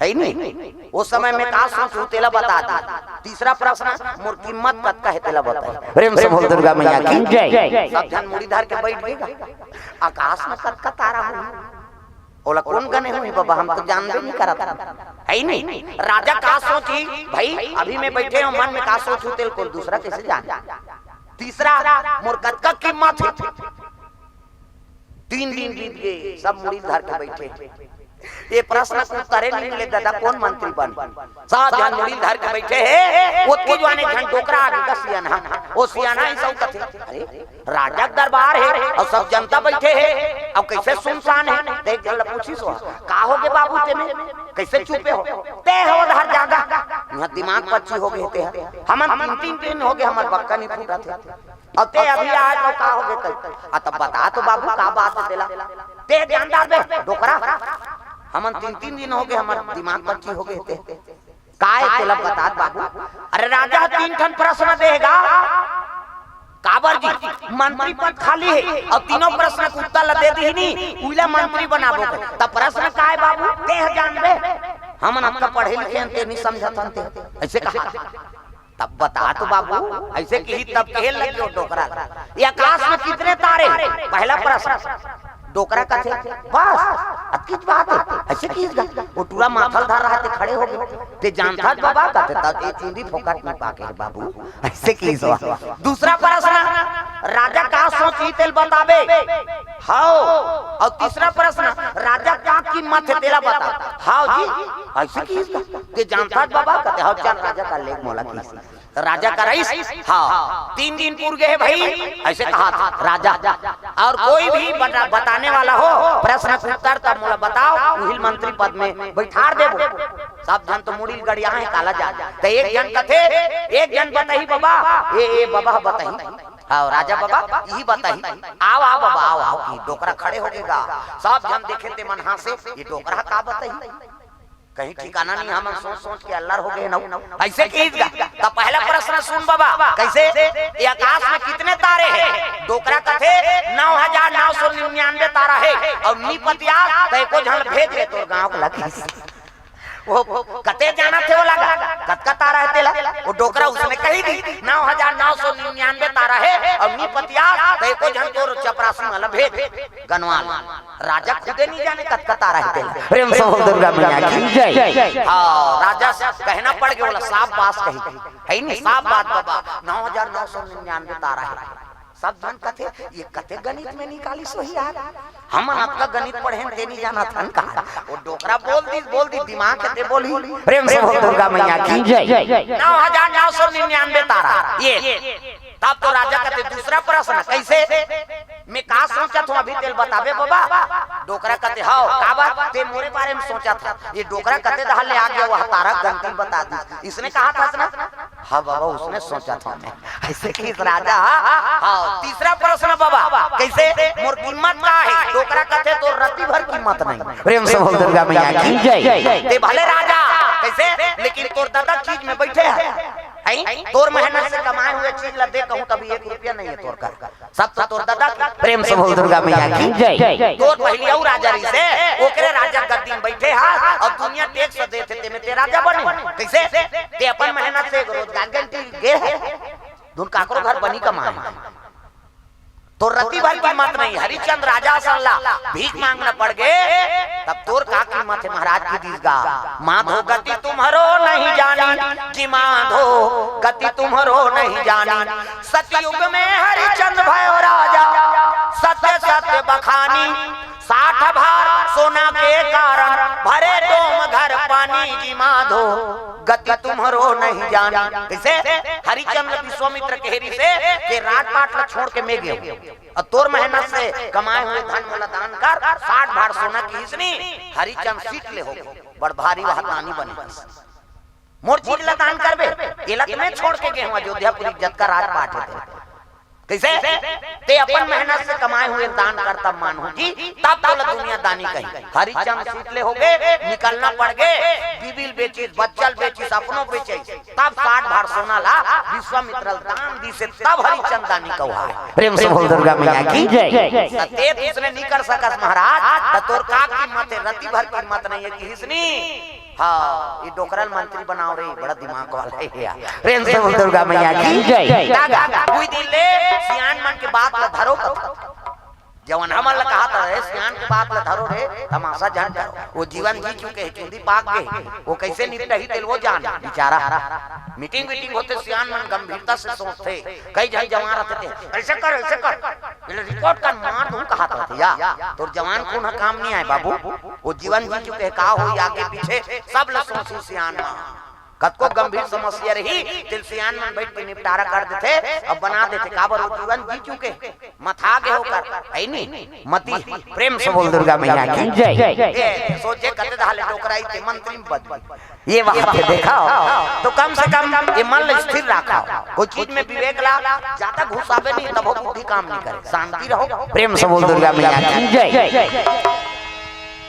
है नहीं उस समय में का सोचूं तेला बता दी। तीसरा प्रश्न मोर कीमत कत का है तेला बता। प्रेम से बोल दुर्गा मैया की जय। सब जन मुड़ी धर के बैठ गए, आकाश में कत का तारा हो ओला कौन गने हुई बाबा हम तो जानबे नहीं करत है नहीं। राजा का सोची भाई अभी मैं बैठे हूं मन में का सोचूं तेल को दूसरा कैसे जाने। तीसरा मोर कत का कीमत है। 3 दिन बीत गए सब मुड़ी धर के बैठे, ये प्रश्न को उत्तर नहीं मिले दादा कौन मंत्री बन। सब जन मुड़ी धर के बैठे है, ओतके जवाने घंट टोकरा आगे का सियाना ओ सियाना ही सब कथे अरे राजा दरबार है और सब जनता बैठे है, अब कैसे सुनसान है। देख जन पूछी सो का होगे बाबू तेने कैसे चुपे हो ते हो धर जागा यहां दिमाग पच्ची हो गए थे। हम 3 दिन हो गए हमार बक्का नहीं फूटा थे, अब ते अभी आज तो का होगे कल आ तब बता तो बाबू का बात है तेला ते जानदार बे डोकरा हम 3 दिन हो गए हमार दिमाग पच्ची हो गए थे काय तेला बता बाबू। अरे राजा 3 ठन प्रश्न देगा काबर जी मंत्री पद खाली है और तीनों प्रश्न का उत्तर दे दी नहीं उइला मंत्री बनाबो तब प्रश्न काय बाबू ते जानबे हम आपका पढ़े लिखे ते नहीं समझत हनते ऐसे कहा। तब बता तो बाबू ऐसे की तब खेल लगे डोकरा ये आकाश में कितने तारे। पहला प्रश्न डोकरा का थे बस किस बात है ऐसे कीगा वो टूरा माथल धर रहा थे खड़े हो गए ते जानता बाबा का थे तब एक चुंदी फोकट में पाके बाबू ऐसे कीस। दूसरा प्रश्न राजा का सोची तेल बतावे हाओ और तीसरा प्रश्न राजा का कीमत है तेरा बता हाओ जी ऐसे कीस ते जानता बाबा का थे हाओ चल राजा का लेख मोला कीस राजा का रईस। हाँ 3 दिन पूर्व गए भाई ऐसे कहा था राजा। और कोई भी बताने वाला हो प्रश्न उत्तर तब मोला बताओ उहिल मंत्री पद में बैठार देबो। सब जन तो मुड़ी गड़िया है काला जा तो एक जन कथे एक जन बताई बाबा ए बाबा बताई हाँ राजा बाबा यही बताई आओ आओ बाबा आओ आओ की डोकरा खड़े हो गएगा। सब जन देखे ते मन हां से ये डोकरा का बताई कहीं ठिकाना नहीं हम सोच सोच के अल्लाह हो गए ना ऐसे कीजिएगा। तो पहला प्रश्न सुन बाबा कैसे ये आकाश में कितने तारे हैं। डोकरा कथे 9999 तारा है और नीपतिया तो एको झन भेज दे तो गांव को लगी वो कते जाना थे वो लगा कतका तारा है तेला वो डोकरा उसने कही दी 9999 तारा है और नी पतिया ते को जन तोर चपरासी वाला भेद गनवाल राजा खुदे नहीं जाने कतका तारा है तेला प्रेम से बोल दुर्गा मैया की जय। हां राजा कहना पड़ गया बोला साफ बात कही है नहीं साफ बात बाबा 9999 तारा है सब धन कथे ये कथे गणित में निकाली सोही यार हम आपका गणित पढ़े देनी जाना था का वो डोकरा बोल दी दिमाग के बोली प्रेम से बोल दुर्गा मैया की जय। 9999 तारा ये तब तो राजा कहते दूसरा प्रश्न कैसे मैं का सोचा था अभी तेल बतावे बाबा डोकरा कहते हां का बात ते मोरे बारे में सोचा था ये डोकरा कहते दहल ले आ गया वो तारा गणित बता दी इसने कहा था ना हां बाबा उसने सोचा था मैं ऐसे कि राजा हां तीसरा प्रश्न बाबा कैसे मोर कीमत का है डोकरा कहते तो रत्ती भर कीमत नहीं प्रेम से बोल दुर्गा मैया की जय। ते भले राजा कैसे लेकिन तोर दादा चीज में बैठे है तोर मेहनत से कमाए हुए चीज ला दे कहूं कभी 1 रुपया नहीं है तोर का सब तो तोर दादा प्रेम से बोल दुर्गा मैया की जय। तोर पहले और राजा रही से ओकरे राजा गद्दी में बैठे हां और दुनिया टैक्स देते ते में ते राजा बने कैसे ते अपन मेहनत से रोजगार गारंटी गे है दुन काकरो घर बनी कमाए तो रत्ती भर कीमत नहीं हरिचंद राजा सल्ला भीख मांगना पड़ गए तब तोर का कीमत है महाराज की दीसगा माधो गति तुम्हारो नहीं जानी कि माधो गति तुम्हारो नहीं जानी सतयुग में हरिचंद भयो राजा सत्य सत्य बखानी 60 भार सोना के कारण भरे तुम घर पानी जी माधो गति तुम्हारो नहीं जानी कैसे हरिचंद्र विश्वामित्र केहरी से के राजपाट छोड़ के मैं गया और तोर मेहनत से कमाए हुए धन मोला दान कर 60 भार सोना की हिस्नी हरिचंद्र सीट ले हो बड़ भारी वहादानी बने मोर चीज ला दान करबे एला तुम्हें छोड़ के गए अयोध्यापुरी इज्जत का राजपाट है कैसे ते अपन मेहनत से कमाए हुए दान करता मानो जी तब तो दुनिया दानी कही हरिचंद सीतले हो गए निकलना पड़ गए बीबिल बेची बच्चल बेची अपनों बेचे तब 60 भार सोना ला विश्वामित्र दान दी से तब हरिचंद दानी कहा है प्रेम से बोल दुर्गा मैया की जय। ते दूसरे नहीं कर सकस महाराज त तोर का कीमत है रत्ती भर कीमत नहीं है कि हिसनी हां ये डोकरल मंत्री बनाओ रे बड़ा दिमाग वाला है यार प्रेम से बोल दुर्गा मैया की जय। कोई दिन ले सियान मन के बात ला धरो जवन हमन ला कहा था सियान के बात ला धरो रे तमाशा जान करो वो जीवन जी चुके है चुंदी पाक गए वो कैसे निपटही तेल वो जान बेचारा मीटिंग होते सियान मन गंभीरता से सोचते कई जन जवान रहते थे ऐसे कर रिकॉर्ड कर मार दूं कहा था या तो जवान को ना काम नहीं आए बाबू वो जीवन जी चुके का हो आगे पीछे सब लोग सोची सियान कतको गंभीर समस्या रही तिलसियान में बैठ के निपटारा कर देते अब बना देते काबर वो जीवन जी चुके मथा गए होकर है नहीं मती प्रेम से बोल दुर्गा मैया की जय। सोचे कते धाले टोकराई थे मंत्री पद ये वहां पे देखा तो कम से कम ये मन स्थिर रखा कोई चीज में विवेक ला ज्यादा घुसावे नहीं तब बुद्धि काम नहीं करे शांति रहो प्रेम से बोल दुर्गा मैया की जय।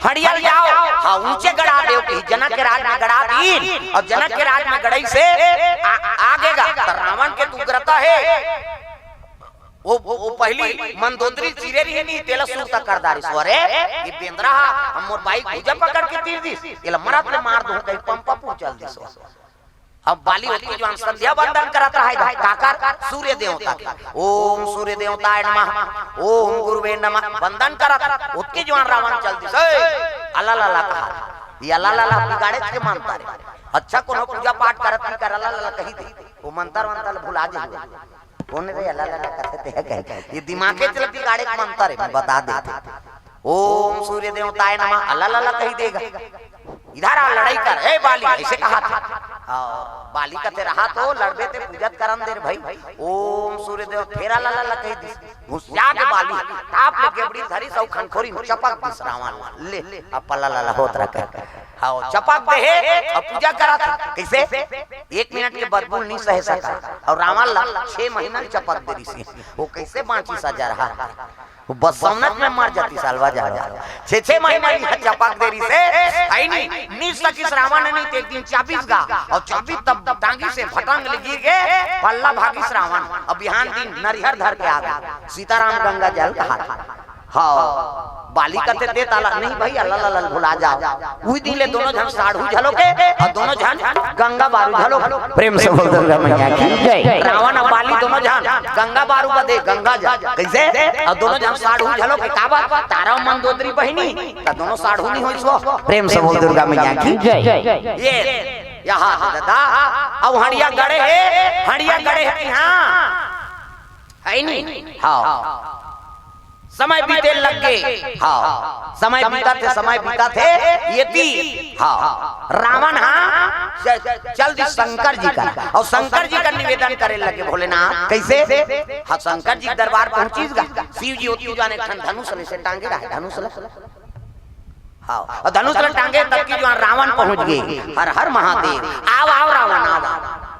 हरियर जाओ हाँ ऊंचे गड़ा दे जनक के राज में गड़ा दी और जनक के राज में गड़ई से आगेगा तो रावण के तू उग्रता है वो पहली मंदोदरी चिरे रही नहीं तेला सूरता करदारी सोरे ये बेंद्रा हम मोर बाइक पूजा पकड़ के तीर दी एला मरत ले मार दूं कहीं पंपा पू चल दी सो अब बाली होती जो संध्या वंदन करता है काकर सूर्य देवता के ओम सूर्य देवताय नमः ओम गुरुवे नमः वंदन करता उसके जो रावण चल दी से अल्लाह ला कहा ये अल्लाह ला बिगाड़े के मानता रे अच्छा कोनो पूजा पाठ करत नहीं कर अल्लाह ला कही थी वो मंत्र वंत्र भुला जे कौन रे अल्लाह ला कहते हैं ये दिमाग के चल बिगाड़े के मंत्र है बता देते ओम सूर्य देवताय नमः अल्लाह ला कही देगा इधर आ लड़ाई कर ए बाली ऐसे कहा था बाली का ते रहा तो लड़बे ते पूजत करन देर भाई ओम सूर्य देव फेरा ला ला कही दी घुसिया के बाली आप ले गेबड़ी धरी सौ खनखोरी चपक दिस रावण ले अब पल्ला ला होत रखे हां चपक दे है और पूजा करा था कैसे 1 मिनट के बदबू नहीं सह सका और रावण 6 महीना चपक देरी से वो कैसे बांची सजा रहा वो बस सौनक में मर जाती सालवा जा रहा 6 महीना की चपक देरी से आई नहीं नीच सकिस रावण नहीं तो एक दिन 24 गा और 24 तब टांगी से फटंग लगी गए पल्ला भागिस रावण अब बिहान दिन नरिहर धर के आ गया सीताराम गंगा जल कहा हाँ बाली कते दे ताला नहीं भाई अल्लाह अल्लाह भुला जाओ उही दिले दोनों जन साढ़ू झलो के और दोनों जन गंगा बारू झलो प्रेम से बोल दुर्गा मैया की जय। रावण और बाली दोनों जन गंगा बारू बदे गंगा जा कैसे और दोनों जन साढ़ू झलो के का बात तारा मंदोदरी बहिनी त दोनों साढ़ू नहीं होई सो प्रेम से बोल दुर्गा मैया की जय। ये यहाँ दादा अब हड़िया गड़े है हां है नहीं हाँ समय बीते लग गए हाँ समय बीता थे ये थी हाँ रावण हाँ चल दी शंकर जी का और शंकर जी का निवेदन करे लगे भोलेनाथ कैसे हाँ शंकर जी दरबार पहुंचीगा शिव जी होती जाने धनुष से टांगे रहा धनुष हाँ और धनुष टांगे तब की जो रावण पहुंच गए हर हर महादेव आओ रावण आओ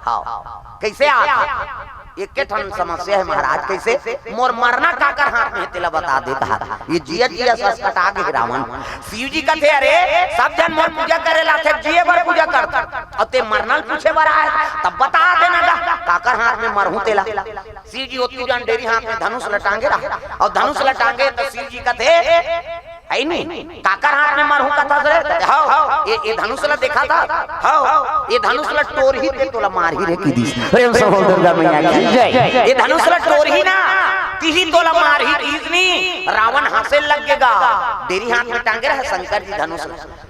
हाँ कैसे आप एक ठन समस्या है महाराज कैसे मोर मरना काकर हाथ में तेला बता दे कहा ये जिया सस कटा गए रावण शिव जी का थे अरे सब जन मोर पूजा करे लाथे जिए भर पूजा करता और ते मरनल पूछे बर आए तब बता देना गा काकर हाथ में मरहूं तेला शिव जी होती जान डेरी हाथ में धनुष लटांगे रहा और धनुष लटांगे तो शिव जी का थे है नहीं काकर हाथ में मरहूं कथा से हां ये धनुष ला देखा था हां ये धनुष ला टोर ही ते तोला मार ही रे की दी प्रेम से बोल दुर्गा मैया की जय। ये धनुष ला टोर ही ना तीही तोला मार ही दीजनी रावण हाथ से लगेगा डेरी हाथ में टांगे रहे शंकर जी धनुष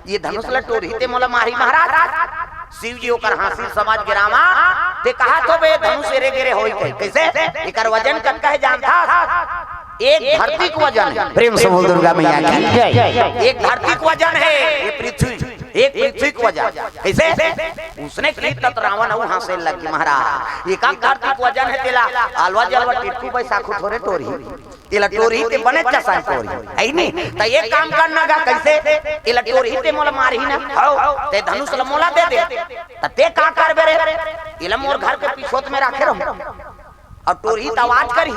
ये धनुष ला टोर ही ते मोला मारी महाराज शिव जी ओकर हासिल समाज गिरावा ते कहा तो बे धनुष रे गिरे होई कैसे एकर वजन कत कहे जानता एक धरती का वजन है प्रेम से बोल दुर्गा मैया की जय। एक धरती का वजन है ये पृथ्वी एक पृथ्वी का वजन कैसे उसने की तत रावण वहां से लग गई महाराज एक धरती का वजन है तेला अलवा जलवा टिटू पैसा खु थोड़े टोरी तेला टोरी ते बने चसा टोरी है नहीं त एक काम करना गा कैसे तेला टोरी ते मोला मारही ना हो ते धनुष ल मोला दे त ते का करबे रे इला मोर घर के पिछोत में रखे रहूं और टोरी त आवाज करी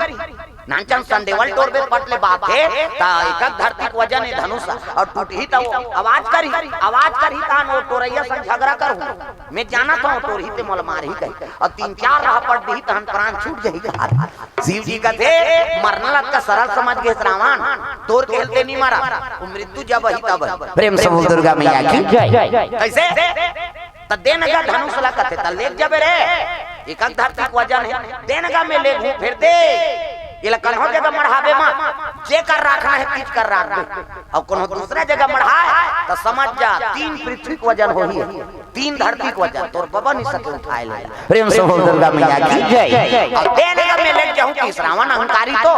नानचन संदेवल टोर पे पटले बात है ता एक धरती का वजन है धनुष और टूटी तो आवाज करी ता नो टोरैया से झगड़ा करूं मैं जाना था टोरी ते मोल मार ही कही और 3-4 राह पड़ दी तहन प्राण छूट जाएगा शिव जी का थे मरना लग का सरल समझ गए रावण तोर खेलते नहीं मारा वो मृत्यु जब ही तब प्रेम से बोल दुर्गा मैया की जय। कैसे त देनगा धनुष ला कथे त ले जबे रे एक धरती का वजन है देनगा में ले घूम फिर दे ये कन्हो जगह मढ़ावे मां जे कर रखना है तीज कर रख और कोनो दूसरा जगह मढ़ाए तो समझ जा 3 पृथ्वी का वजन हो ही 3 धरती का वजन तोर बाबा नहीं सके उठाए ले प्रेम से बोल दुर्गा मैया की जय। और देने में लग जाऊं कि श्रावण अहंकारी तो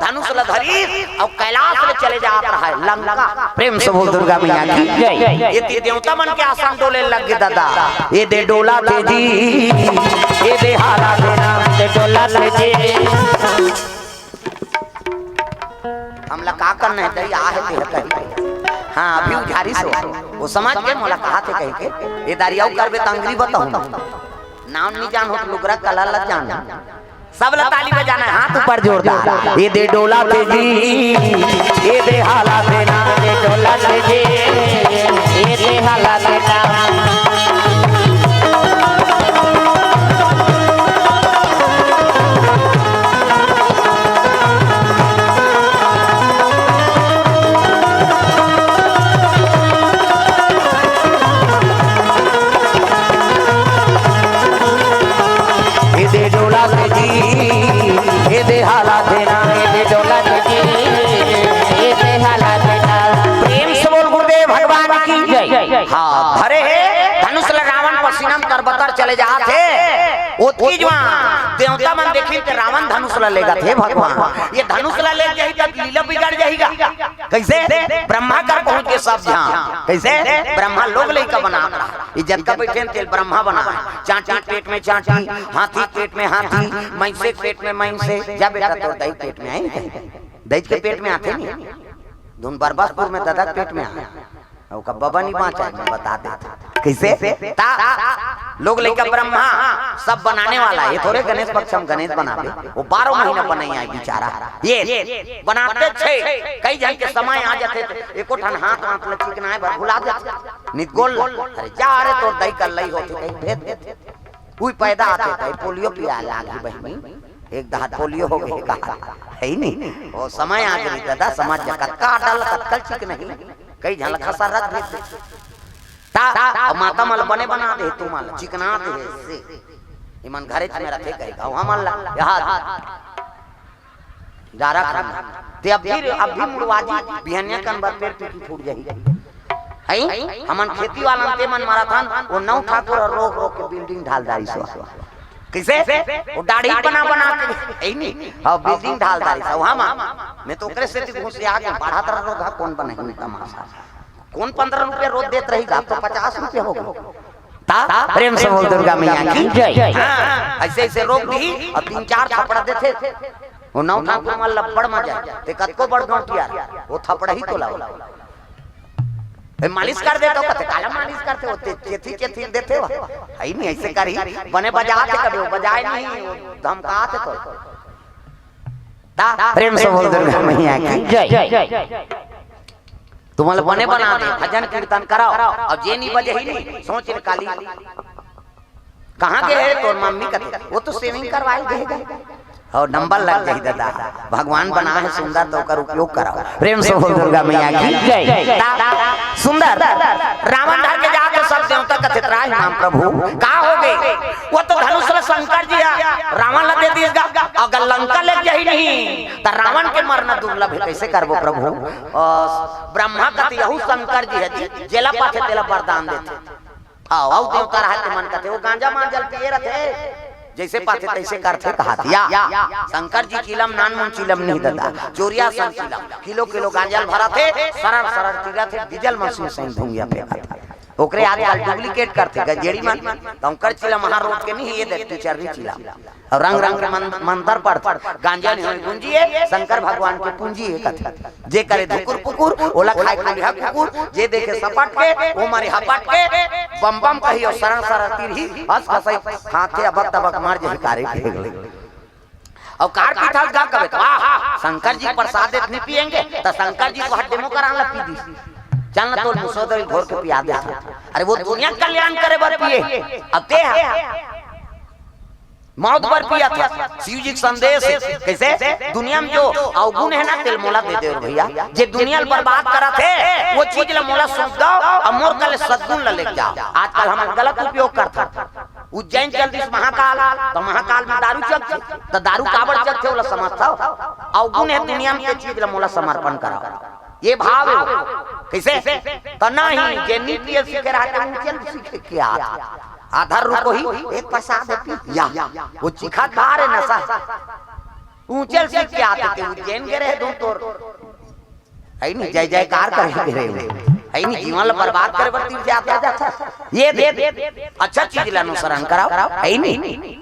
धनुष ल धरी और कैलाश में चले जा रहा है लंका प्रेम से बोल दुर्गा मैया की जय। ये देवता मन के आसन डोले लग गए दादा ये दे डोला दे जी ये दे हारा देना दे डोला दे जी हमला का करना है तेरी आ है तेरे हां अभी उझारी सो वो समझ के मोला कहा थे कह के ये दारियाऊ करबे तंगरी बताऊं नाम नहीं जान हो लुगरा कला ल जान सब ल ताली बजाना है हाथ ऊपर जोरदार ये दे डोला दे जी ये दे हाला देना दे डोला दे जी ये दे हाला देना हाँ भरे है धनुष रावण पसीनम करबतर चले जाते ओतकी जवान देवता मन देखी के रावण धनुष लेगा थे भगवान ये धनुष ले जाई त लीला बिगड़ जाएगा कैसे ब्रह्मा कर पहुंच के सब ध्यान कैसे ब्रह्मा लोग लेका बना इज्जत का बैठे तेल ब्रह्मा बना चांटी पेट में चांटी हाथी पेट में हाथी मैंसे पेट में मैंसे जा बेटा तो दही पेट में आई दही के पेट में आते नहीं धुन बरबसपुर में दादा पेट में आया और का बाबा नहीं बाँचा मैं बता देता कैसे लोग लेकर ब्रह्मा सब बनाने वाला है ये थोड़े गणेश पक्ष हम गणेश बनावे वो 12 महीना बनाई है बेचारा ये बनाते छे कई जन के समय आ जाते एको ठन हाथ हाथ लचीक ना है भुला जाते निगोल अरे जा रे तो दई कर लई होती कहीं भेद कोई पैदा आते थे पोलियो पिया लागी बहनी एक दाद पोलियो हो गए कहा है ही नहीं वो समय आ गई दादा समाज जगत का डाल कत्कल चिक नहीं कई झलका सा रख दे ता माता मल बने बना दे तू मल चिकना दे से ईमान घरे च मेरा थे कहेगा वहां मान ला यहां जारा खाना ते अब भी मुड़वाजी बिहनिया कन बात पेड़ टूटी फूट जाई है हमन खेती वाला ते मन मारा था वो नौ ठाकुर रोक रोक के बिल्डिंग ढाल दारी सो किसे वो दाढ़ी बना के ऐ नहीं अब बिल्डिंग ढाल दारी सो हम मैं तो ओकरे से घुस से आगे बढ़ा तर रोग कौन बने तमाशा कौन 15 रुपए रोज देत रही अब तो 50 रुपए हो गए ता प्रेम से बोल दुर्गा मैया की जय ऐसे ऐसे रोक दी और 3-4 थप्पड़ देते वो नौ ठाकुर में लपड़ मजा ते कतको बड़ गौटिया वो थप्पड़ ही तो लाओ मालिश कर देते हो कते काला मालिश करते होते चेथी चेथी देते हो है नहीं ऐसे करी बने बजाते कभी बजाए नहीं धमकाते तो ता प्रेम से बोल दुर्गा मैया की जय तुम्हारे बने बना दे भजन कीर्तन कराओ और जे नहीं बजे ही नहीं सोच ले काली कहां गए तो मम्मी कहते वो तो सेविंग करवाई देगा और नंबर लग जाए दादा भगवान बना है सुंदर तो कर उपयोग कराओ प्रेम से बोल दुर्गा मैया की जय सुंदर रावण धर के जाके सब देवता कथित राय नाम प्रभु का हो गए वो तो धनुष शंकर जी रावण ल दे दिएगा अगर लंका ले जाई नहीं तो रावण के मरना दुर्लभ है कैसे करबो प्रभु ब्रह्मा कति यहू शंकर जी है जी जेला पाथे तेला वरदान देते आओ देवता रहते मन कहते वो गांजा मांजल पिए रहते जैसे पाते तैसे करते कहा या शंकर जी चिलम नान मुन चिलम नहीं दादा चोरिया सन चिलम किलो किलो गांजल भरा थे सरर सरर चिरा थे डीजल मशीन से धुंगिया फेंका था ओकरे आजकल डुप्लीकेट करते गजेड़ी मन तंकर चिलम वहां रोक के नहीं ये देखते चरनी चिलम और रंग रंग के मंत्र पढ़ते गांजा नहीं होई गुंजिए शंकर भगवान के पूंजी है कथा जे करे धुकुर पुकुर ओला खाए खंडिया कुकुर जे देखे सपट के ओ मारे हपट के बम बम कहियो सरन सरन तीरही हंस हंसई हाथे अबक तबक मार जही कारे फेंक ले और कार पीठा गा कबे वाह शंकर जी प्रसाद इतने पिएंगे तो शंकर जी को हट डेमो करान ला पी दी चलना तो मुसोदरी घोर के पिया दे अरे वो दुनिया कल्याण करे बर पिए अब ते मौत पर पिया था शिव जी संदेश कैसे दुनिया में जो अवगुण है ना तिल मोला दे दे भैया जे दुनिया बर्बाद करा थे वो चीज ला मोला सौंप दो और मोर कल सद्गुण ला लेके जाओ आजकल हम गलत उपयोग करता उज्जैन चल दिस महाकाल तो महाकाल में दारू चलते तो दारू काबड़ चलते वाला समझता अवगुण है दुनिया में चीज ला मोला समर्पण कराओ ये भाव है कैसे तो नहीं जे नीति सीखे रहते उनके सीखे क्या आधार रुको ही एक पैसा देती या वो चिखा खा रहे नशा ऊंचल से क्या आते थे उज्जैन के रहे दो तोर है नहीं जय जयकार करे रहे है नहीं जीवन बर्बाद करे बर तीर से आता जाता ये दे अच्छा चीज ला अनुसरण कराओ है नहीं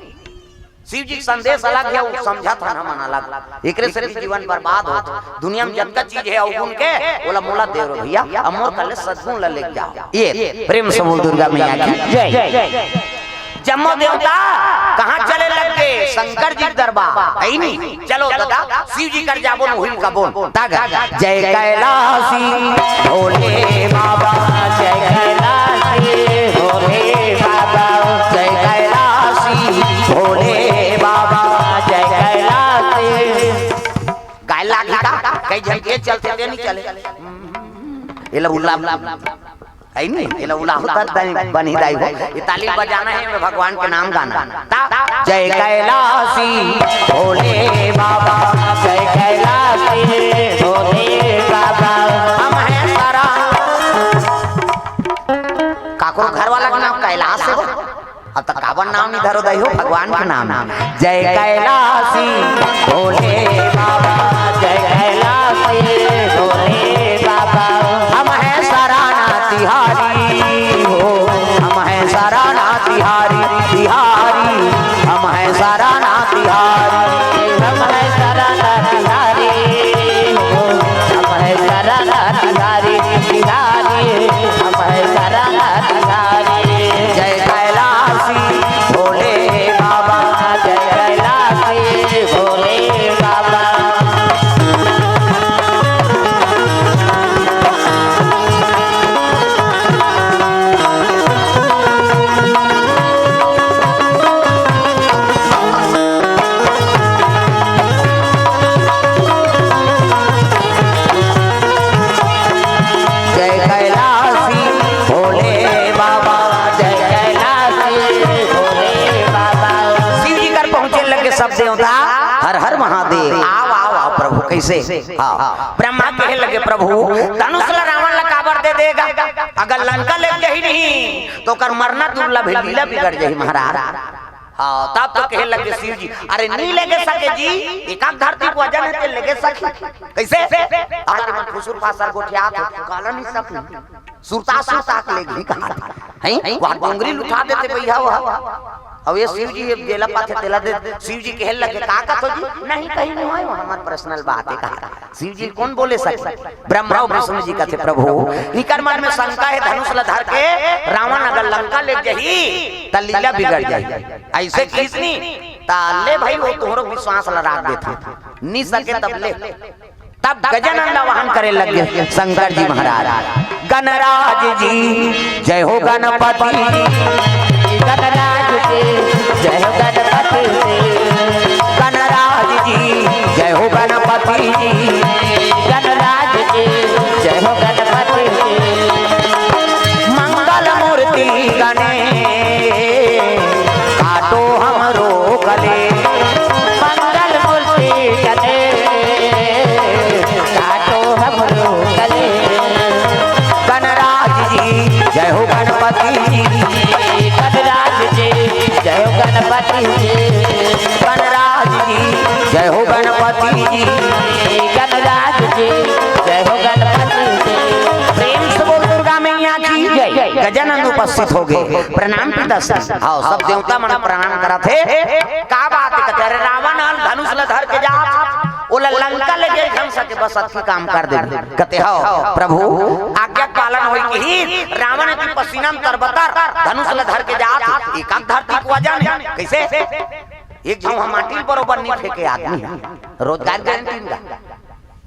शिव जी संदेश अलग है वो समझा था ना मन अलग एकरे से जीवन बर्बाद हो दुनिया में जब तक चीज है अवगुण के बोला मोला देव भैया अमोर कल सद्गुण ला लेके जाओ ये प्रेम से बोल दुर्गा मैया की जय जम्मो देवता कहां चले लग गए शंकर जी दरबार है नहीं चलो दादा शिव जी कर जाबो मोहिम का बोल तागा जय कैलाशी भोले बाबा जय कैलाशी भोले बाबा जय कैलाशी भोले बाबा जय कैलाशी गायला का कई झंके चलते थे नहीं चले ये ला उला है नहीं ये ला उला होता बनी दाई हो ये ताली बजाना है भगवान के नाम गाना जय कैलाशी भोले बाबा जय कैलाशी भोले बाबा हम हैं सारा काको घर वाला का नाम कैलाश है अब तक कावन नाम नहीं धरो दई हो भगवान का नाम जय कैलाशी भोले बाबा जय कैलाशी भोले बाबा हम हैं सराना तिहारी हो हम हैं सराना तिहारी तिहारी हम हैं सराना तिहारी हम हैं सराना तिहारी हो हम हैं सराना तिहारी तिहारी हम हैं सराना तिहारी जय कैलाशी भोले बाबा जय कैलाशी भोले बाबा कैसे? हाँ, ब्रह्मा कहे लगे प्रभु धनुष ला रावण ला काबर दे देगा, अगर लंका ले जाही नहीं तो कर मरना दुर्लभ है, लीला बिगड़ जाही महाराज। हाँ, तब तो कहे लगे शिव जी अरे नहीं लेके सके जी, एकाक धरती को वजन है लेके सके कैसे? आज मन फुसुर फासर गोठिया काला नहीं सके सुरता सुरता लेगी कहा है वहां डोंगरी लुटा देते भैया वह। अब ये शिव जी जेला पाथे तेला दे, शिव जी कहे लगे का तो जी नहीं कहीं नहीं है, हमार पर्सनल बात है कहा। शिव जी कौन बोले सके? ब्रह्मा और विष्णु जी कहते प्रभु निकर मन में शंका है, धनुष ला धर के रावण अगर लंका ले जाही त लीला बिगड़ जाई, ऐसे खींचनी ताले भाई वो तोहरो विश्वास ला राख देता नहीं सके तब ले। तब गजानन वाहन करे लगे शंकर जी महाराज। गणराज जी जय हो गणपति, गणराज जी जय हो गणपति, गणराज जी जय हो गणपति जी, गणराज जी जय हो गणपति जी। मंगल मूर्ति गणे काटो हमरो गले, मंगल मूर्ति गणे काटो हमरो गले। गणराज जी जय हो गणपति जी, गणराज जी जय हो गणपति जी, गणराज जी जय हो गणपति जी, गणराज जी जय हो गणपति जी। प्रेम से बोल दुर्गा मैया की जय। गजानन उपस्थित हो गए, प्रणाम पिता। आओ सब देवता मन प्रणाम करा थे। का बात है कहते अरे रावण धनुष ला धर के जा ओला लंका ले गए ढंग सके बस अच्छी काम कर दे। कहते हो प्रभु आज्ञा पालन होई कि रावण की पसीना में तरबतर धनुष ला धर के जात एकाक धरती को वजन कैसे? एक झौहा माटी बरोबर नहीं फेंके आदमी, रोजगार गारंटी का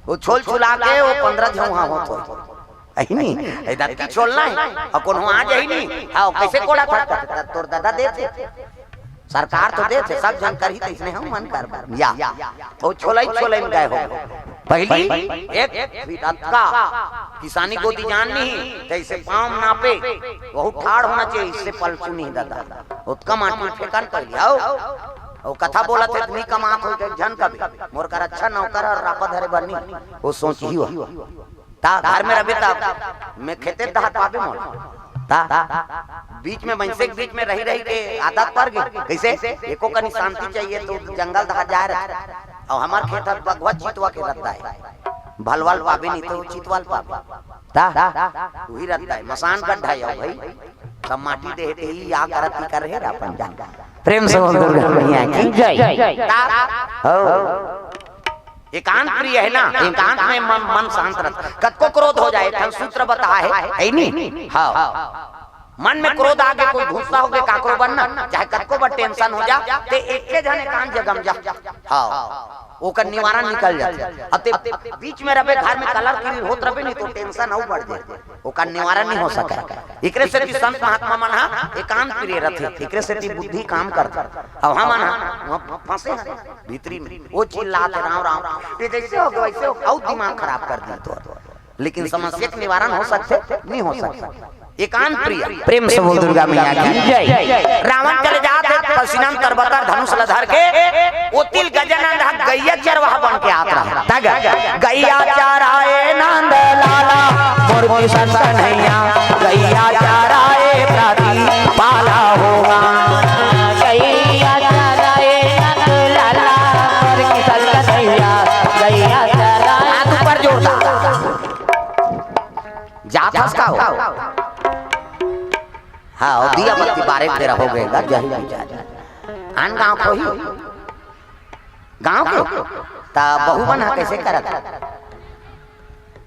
वो छोल छुला के वो 15 झौहा होत है नहीं इधर की छोलना है और कौन आ जाई नहीं। हां कैसे कोड़ा था तोर दादा देते, सरकार तो देते सब जानकारी तो इसने हम मन कर या वो छोलाई में गए हो। पहली एक फिटका किसानी गोदी जान नहीं जैसे पांव नापे बहुत ठाड़ होना चाहिए, इससे पलचू नहीं दादा उसका माटी फेंकन कर लिया। वो कथा बोला थे नहीं कमात हो जन कभी मोर कर अच्छा नौकर और रापा धरे बनी वो सोच ही हो ता घर में रबे ता मैं खेते दहात पाबे मोर ता बीच में मनसे के बीच में रही के आदत पड़ गई कैसे? एको कनी शांति चाहिए तो जंगल दहा जा रहा और हमार खेत बगवा चितवा के रहता है, भलवाल पाबे नहीं तो चितवाल पाबे ता वही रहता है। मसान गड्ढा है भाई सब माटी दे दे ही आ करती कर रहे अपन जान। प्रेम से बोल दुर्गा मैया की जय। हो एकांत प्रिय है ना, एकांत में मन शांत रहता, कद को क्रोध हो जाए धन सूत्र बता है नहीं। हाँ मन में क्रोध आगे कोई गुस्सा हो गए काकरो बनना चाहे कद को बड़ टेंशन हो जा ते एक जन एकांत जगम जा। हाँ ओकर निवारण निकल जाते, अते बीच में रबे घर में कलर की होत रबे नहीं तो टेंशन और बढ़ जाए, ओकर निवारण नहीं हो सके। एकरे से भी संत महात्मा मन हा एकांत प्रिय रहते, एकरे से भी बुद्धि काम करता। अब हमन हा फंसे भीतरी में वो चिल्लाते राम राम ये जैसे हो गए वैसे हो दिमाग खराब कर दी तो, लेकिन समस्या के निवारण हो सकते नहीं हो सकता। एकांत प्रिय प्रेम से बोल दुर्गा मैया की जय। रावण चले जाते पसीना में तरबतर धनुष ला धर के ओ तिल गजानन गैया चरवाहा बन के आता रहा। गैया चराए नंद लाला मोर किशन कन्हैया, गैया चराए प्राति पाला होगा, गैया चराए नंद लाला मोर किशन कन्हैया, गैया चराए हाथ ऊपर जोड़ता जात हंस का हो। हाँ दिया बत्ती बारे तेरा हो गएगा जही आन गांव को ही गांव को ता बहु बना कैसे करत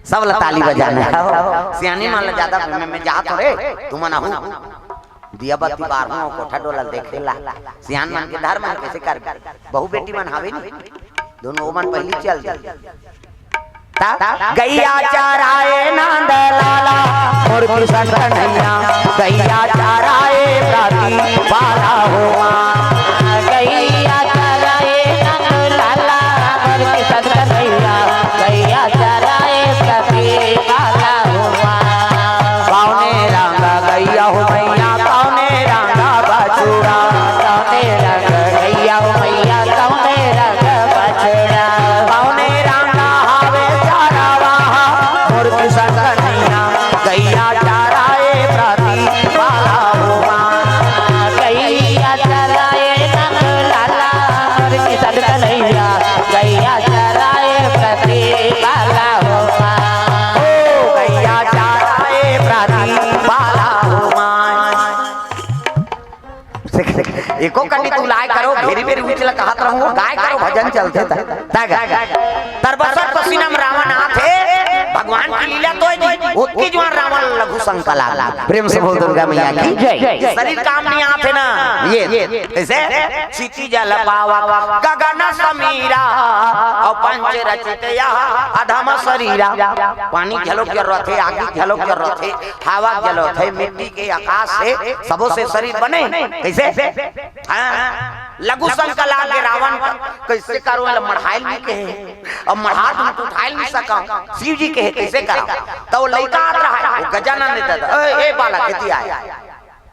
सब ताली बजाना है सियानी मान ले ज्यादा में जात रे तू मना हूं दिया बत्ती बार हो कोठा डोलल देखेला सियान मन के धर्म कैसे कर बहु बेटी मन हावे नहीं दोनों मन पहली चल जाए। गैया चराए नंद लाला मोर किशन कन्हैया, गैया चराए प्राति पाला होगा, गैया चराए नंद लाला मोर किशन कन्हैया, गैया चराए प्राति पाला होगा। कौने रंगा गैया हो मैया कौने रंगा बछड़ा, कौने रंग गैया हो मैया कौने रंग बछड़ा, कौने रंगा एको कटी तू लाय करो घेरी बेरी उचला कहत रहूं गाय करो भजन चलते तरबसत पसीना में रावण आथे भगवान की लीला तो है उसकी जो रावण लघु संकला प्रेम से बोल दुर्गा मैया की जय। शरीर काम नहीं आते ना ये ऐसे क्षिति जल पावा गगन समीरा और पंच रचित अधम शरीरा पानी झलोक कर रहे आगे झलोक कर रहे हवा झलोक है मिट्टी के आकाश से सबों से शरीर बने कैसे लघु संकला के रावण कैसे करो मढ़ाइल भी कहे अब मढ़ा तुम तो उठाइल नहीं सका शिव जी कहे कैसे करा तो लड़का आ रहा है गजानन ने दादा ए बालक खेती आया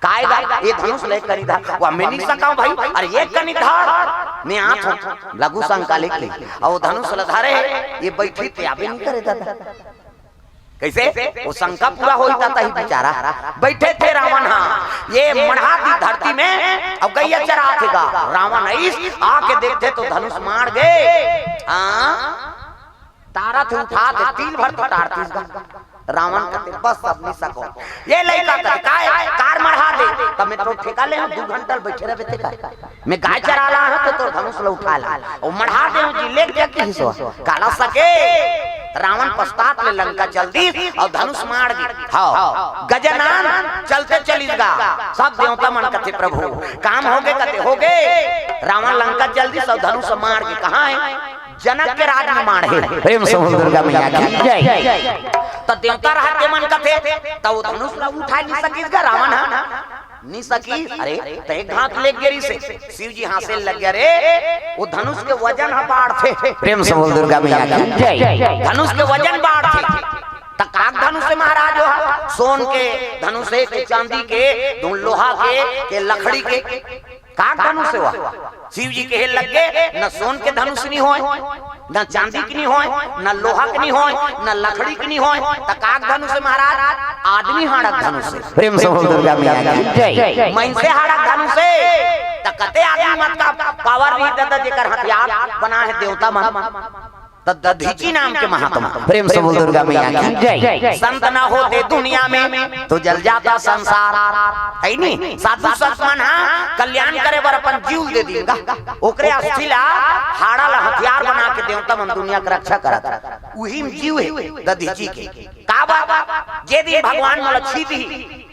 काय ये धनुष ले करी था वो मैं नहीं सका भाई अरे ये कनी धार मैं आठ हूं लघु संकाले के और धनुष लधारे ये बैठी थे अभी नहीं करे दादा कैसे वो शंका पूरा हो जाता ही बेचारा बैठे थे रावण हाँ ये मढ़ा दी धरती में अब गैया चरा थेगा रावण आके देखते तो धनुष मार गए तारा थे उठा थे तीन भर तो तारती रावण कहते बस अब नहीं सको ये लड़का कहते कार मढ़ा दे तब मैं तो ठेका ले 2 घंटा बैठे रहे थे का मैं गाय चरा रहा हूं तो धनुष ले उठा ला और मढ़ा दे जी ले जा के हिस्सा काला सके रावण पश्चात ले लंका चल दी और धनुष मार दी हां गजानन चलते चलीगा सब देवता मन कहते प्रभु काम हो गए कहते हो गए रावण लंका जल्दी सब धनुष मार के कहां है जनक के राज में मार है प्रेम से दुर्गा मैया की जय। तो देवता रहते मन कहते तो वो धनुष ला उठा नहीं सकीगा रावण हां नहीं सकी अरे तो एक हाथ ले गिरी से शिव जी हाथ से लग गया रे वो धनुष के वजन बाढ़ थे प्रेम से दुर्गा मैया की जय। धनुष के वजन बाढ़ थे तकाक धनुष से महाराज हो सोन के धनुष के चांदी के लोहा के लकड़ी के काक धनुष हुआ शिव जी के लग गए न सोन के धनुष नहीं हो न चांदी की नहीं हो न लोहा की नहीं हो न लकड़ी की नहीं हो तकाक धनुष से महाराज आदमी हाड़क धनुष से प्रेम से दुर्गा मैया की जय। मन से हाड़क धनुष से तकते आदमी मत का पावर भी दादा जेकर हथियार बना है देवता मन दधीची नाम के महात्मा प्रेम से बोल दुर्गा मैया की जय। संत ना होते दुनिया में तो जल जाता संसार है नहीं साधु संत मन कल्याण करे बर अपन जीव दे देगा ओकरे अस्थिला हाड़ा ला हथियार बना के देवता मन दुनिया की रक्षा करत वही में जीव है दधीची के का बाबा जे दिन भगवान मोल छीदी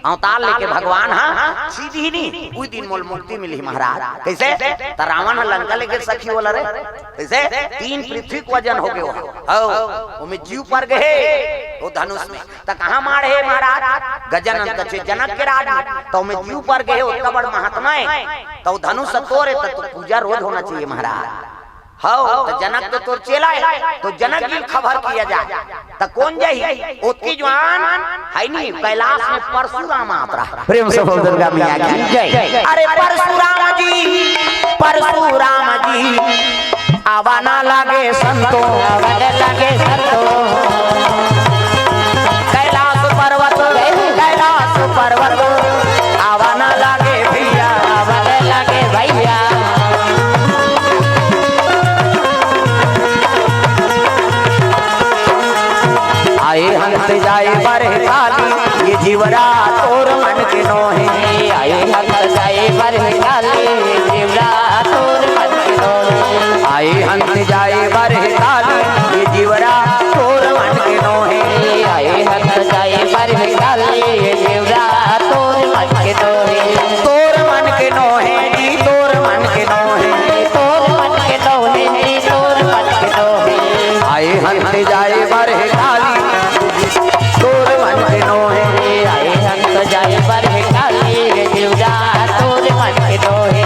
अवतार लेके भगवान हां छीदी ही नहीं उस दिन मोल मुक्ति मिली महाराज कैसे त रावण लंका लेके सखी बोला रे कैसे 3 पृथ्वी को वजन हो गए में जीव पर गए वो धनुष में त कहां मारे है महाराज गजानन कछे जनक के राज में तो में जीव पर गए उतना बड़ महात्मा है तो धनुष तोड़े तो पूजा रोज होना चाहिए महाराज हां तो जनक तो तोर चेला है तो जनक की खबर किया जाए तो कौन जाई ओतकी जवान है नहीं कैलाश में परशुराम आतरा प्रेम से बोल दुर्गा मैया की जय। अरे परशुराम जी आवाना लागे संतो कैलाश पर्वत आवाना लागे भैया आए हंस जाए बरे काली ये जीवरा तोर मन के नोहे आए हंस जाए बरे काली ये जीवरा तोर मन के नोहे आए हंस जाए बरे काली ये जीवरा तोर मन के नोहे आए हंस जाए बरे काली ये जीवरा तोर मन के नोहे तोर मन के नोहे जी तोर मन के नोहे तोर मन के नोहे जी तोर मन के नोहे आए हंस जाए बरे काली तोर मन के नोहे आए हंस जाए बरे काली ये जीवरा तोर मन के नोहे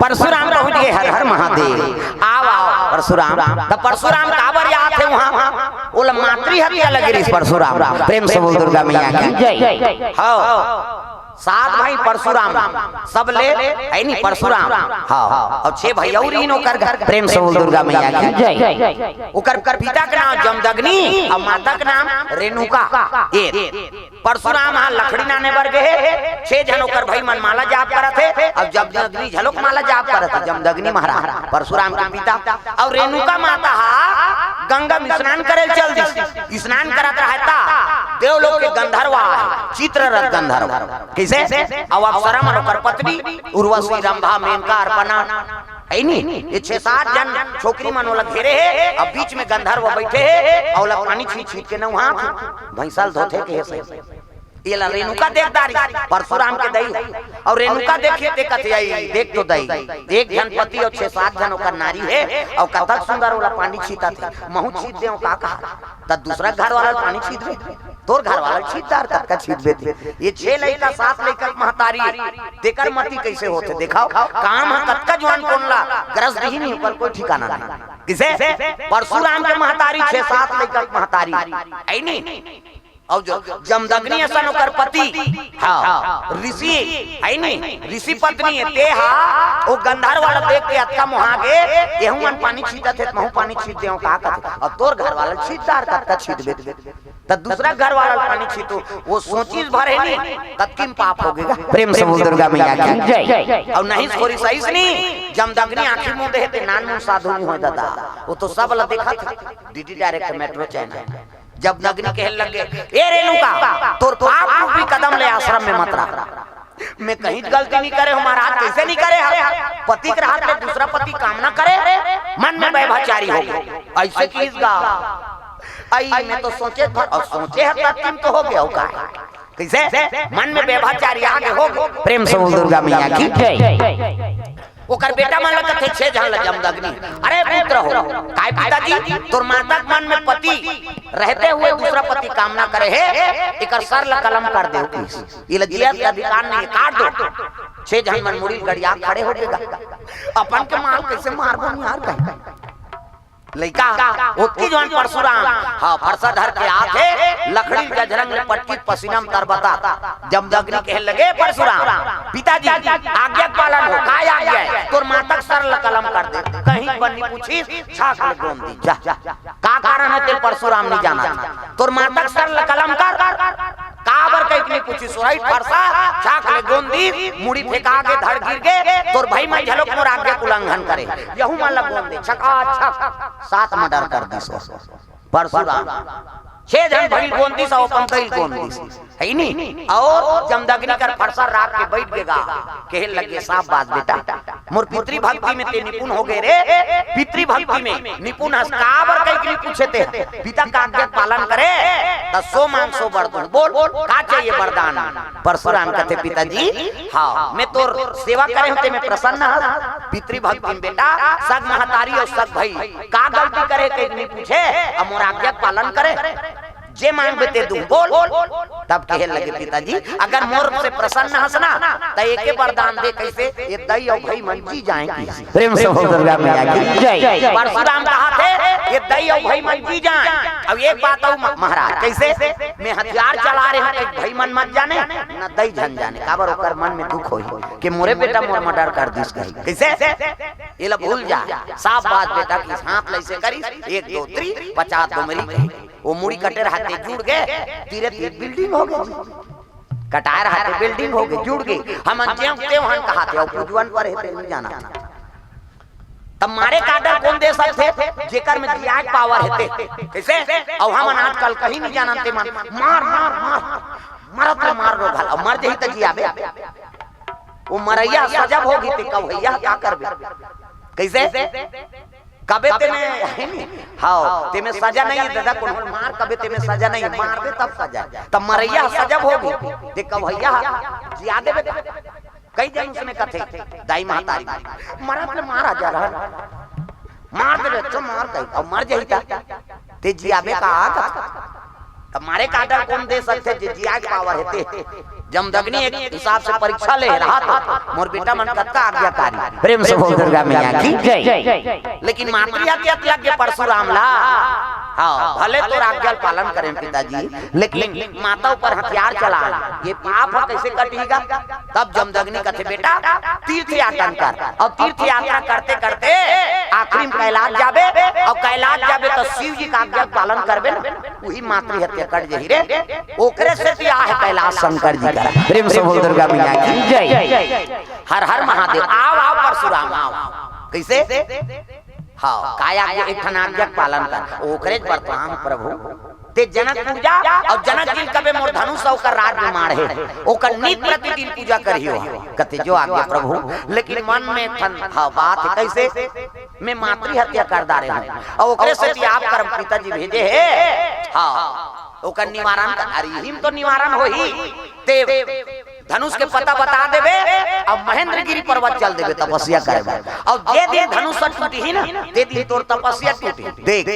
परशुराम पहुंच गए हर हर महादेव आओ परशुराम तब परशुराम काबर याद थे वहाँ वो मातृ हत्या लगी रही परशुराम प्रेम से बोल दुर्गा मैया की जय। हाँ 7 भाई परशुराम सब ले है नहीं परशुराम हाँ और 6 भैया नौकर प्रेम से बोल दुर्गा मैया की जय। ओकर पिता का नाम जमदग्नि और माता का नाम रेणुका। परशुराम हाँ लकड़ी नाने बर गए 6 जन ओकर भाई मन माला जाप करत थे और जमदग्नि झलक माला जाप करत थे। जमदग्नि महाराज परशुराम के पिता और रेणुका माता हा गंगा में स्नान करे चल दी स्नान करत रहता देवलोक के गंधर्वा चित्ररथ गंधर्व कैसे अब अप्सरा मनोकर पत्नी उर्वशी रंभा मेनका अर्पणा है नहीं ये 6-7 जन छोकरी मनोला घेरे है अब बीच में गंधर्व बैठे है और पानी छीट छीट के न वहां भैंसाल धोते के है ये रेणुका देखदारी परशुराम के दई और रेणुका देखिए देखते आई देख तो दई एक जन पति और 6-7 जन का नारी है और कतक सुंदर वाला पानी छीता थे महू छीट दे का कहा तब दूसरा घर वाला पानी छीट दे तोर घर वाला छीटदार का छीट देते ये 6 लड़का 7 लड़का महतारी तेकर मती कैसे होते दिखाओ काम है कतका जवान कोनला ग्रस ही नहीं पर कोई ठिकाना नहीं किसे परशुराम के महतारी 6-7 लड़का महतारी आई नहीं और जो जमदग्नि ऐसा नौकर पति हाँ ऋषि है नहीं ऋषि पत्नी है ते हा वो गंधार वाला देख के अतका मुहागे येहू मन पानी छीटा थे महू पानी छीट देओ का कहते और तोर घर वाला छीटदार का छीट दे त दूसरा घर वाला पानी छीटो वो सोचीस भर है नहीं तत्किन पाप हो गएगा प्रेम से बोल दुर्गा मैया की जय। और नहीं छोरी सही से नहीं जमदग्नि आंखी मुंह देते नान मुंह साधु नहीं हो दादा वो तो सब ला देखा था डीडी डायरेक्ट मेट्रो चैनल जब नग्नि कहने लगे ए रेणुका तोर पाप रूपी कदम ले आश्रम में मत रख मैं कहीं गलती नहीं करे हमारा हाथ कैसे नहीं करे पति के हाथ में दूसरा पति कामना करे मन में व्यभिचारी हो गए ऐसे कीजगा आई मैं तो सोचे था और सोचे है तब तो हो गया होगा कैसे मन में व्यभिचारी आगे हो गए प्रेम से बोल दुर्गा मैया की जय। ओकर बेटा मन लगत थे 6 जन जमदग्नि अरे पुत्र हो काय पिताजी तोर माता मन में पति रहते हुए दूसरा पति कामना करे है एकर सर ल कलम कर दे ये लजिया का अधिकार नहीं काट दो 6 जन मन मुड़ी गड़िया खड़े हो गएगा अपन के माल कैसे मार बन यार कहीं लइका ओती जवान परशुराम हां फरसा धर के आके लकड़ी गजरंग ने पटकी पसीना में तरबता जमदग्नि कहने लगे परशुराम पिताजी आज्ञा पालन हो काय आज्ञा है तोर माता सर ल कलम कर दे कहीं बन्नी पूछी छाक ले गोम दी जा का कारण है तेरे परशुराम नहीं जाना तोर माता सर ल कलम कर काबर कहीं नहीं पूछी सुराई फरसा छाक ले गोम दी मुड़ी फेंका के धड़ गिर गए तोर भाई मैं झलक मोर आज्ञा उल्लंघन करे यहू मन ल गोम दे छका छक 7 मर्डर कर दी परशुराम 6 जन भइल गोंदी सौ पंकइल गोंदी है नहीं और जमदग्नि कर फरसा रात के बैठ गएगा कहे लगे साफ बात बेटा मोर पितृ भक्ति में ते निपुण हो गए रे पितृ भक्ति में निपुण हस्तावर कई के पूछे थे पिता का आज्ञा पालन करे त 100 मांग 100 वरदान बोल का चाहिए वरदान परशुराम कहते पिताजी हां मैं तोर सेवा करे होते मैं प्रसन्न पितृ भक्ति में बेटा सग महतारी और सग भाई का गलती करे कई नहीं पूछे और मोर आज्ञा पालन करे जे मांग बेते दूं बोल तब कहे लगे पिताजी अगर मोर से प्रसन्न हसना तो एक वरदान दे कैसे ये दई और भाई मन जी जाएंगे प्रेम से बोल दुर्गा मैया की जय। परशुराम कहा थे ये दई और भाई मन जी जाए अब एक बात हो महाराज कैसे मैं हथियार चला रहे हैं भाई मन मत जाने न दई झन जाने काबर ओकर मन में दुख होई कि मोरे बेटा मोर मर्डर कर दिस कैसे ये ला भूल जा साफ बात बेटा की हाथ लैसे करी 1 2 3 50 दो मेरी वो मुड़ी कटे रहते जुड़ गए धीरे धीरे बिल्डिंग हो गई कटाए रहते बिल्डिंग हो गई जुड़ गई हम अंत्यों वहां कहा थे और पूजवन पर है नहीं जाना तब मारे काडर कौन दे सकते जेकर में दिया पावर है कैसे और हम आजकल कहीं नहीं जानते मार मार मार मरत मार रो घाल मर जही त जियाबे वो मरैया सजब होगी ते कब भैया क्या करबे कैसे कबे ते में है नहीं हां ते में सजा नहीं है दादा कोन मार कबे ते में सजा नहीं मार दे तब सजा तब मरैया सजब होगी ते कब भैया जिया दे कई जन उसने कथे दाई महतारी मरत में मारा जा रहा मार दे तो मार कई और मर जही ते जियाबे का हमारे काटर कौन दे सकते जिया पावर हेते जमदग्नि एक हिसाब से परीक्षा ले रहा था मोर बेटा मन कत्का आज्ञाकारी प्रेम से बोल दुर्गा मैया की जय। लेकिन मातृ हत्या के परशुराम ला हाँ भले तो आज्ञा पालन करें पिताजी लेकिन माता ऊपर हथियार चला ये पाप कैसे कटेगा। तब जमदग्नि कहते बेटा तीर्थ यात्रा कर और तीर्थ यात्रा करते करते आखिरी में कैलाश जाबे और कैलाश जाबे तो शिव जी का आज्ञा पालन करबे ना वही मातृ हत्या कट जही रे ओकरे से भी आहे कैलाश शंकर जी का प्रेम से बोल दुर्गा मैया की जय। हर हर महादेव आओ आओ परशुराम आओ कैसे हाँ काया एक आज्ञा पालन कर ओकरे वर्तमान प्रभु ते जनक पूजा और जनक जी कबे मोर धनुष का राज निर्माण है ओकर नित प्रतिदिन पूजा करियो कते जो आज्ञा प्रभु। लेकिन मन में हाँ बात है कैसे मैं मातृ हत्या कर डाले हूं और ओकरे से भी आप कर्म पिताजी भेजे है हाँ ओकर निवारण अरे हिम तो निवारण हो ही ते धनुष के पता बता देबे और महेंद्रगिरी पर्वत चल देबे तपस्या करेबे और जे दिन धनुष टूटी ही ना ते दिन तोर तपस्या टूटी देख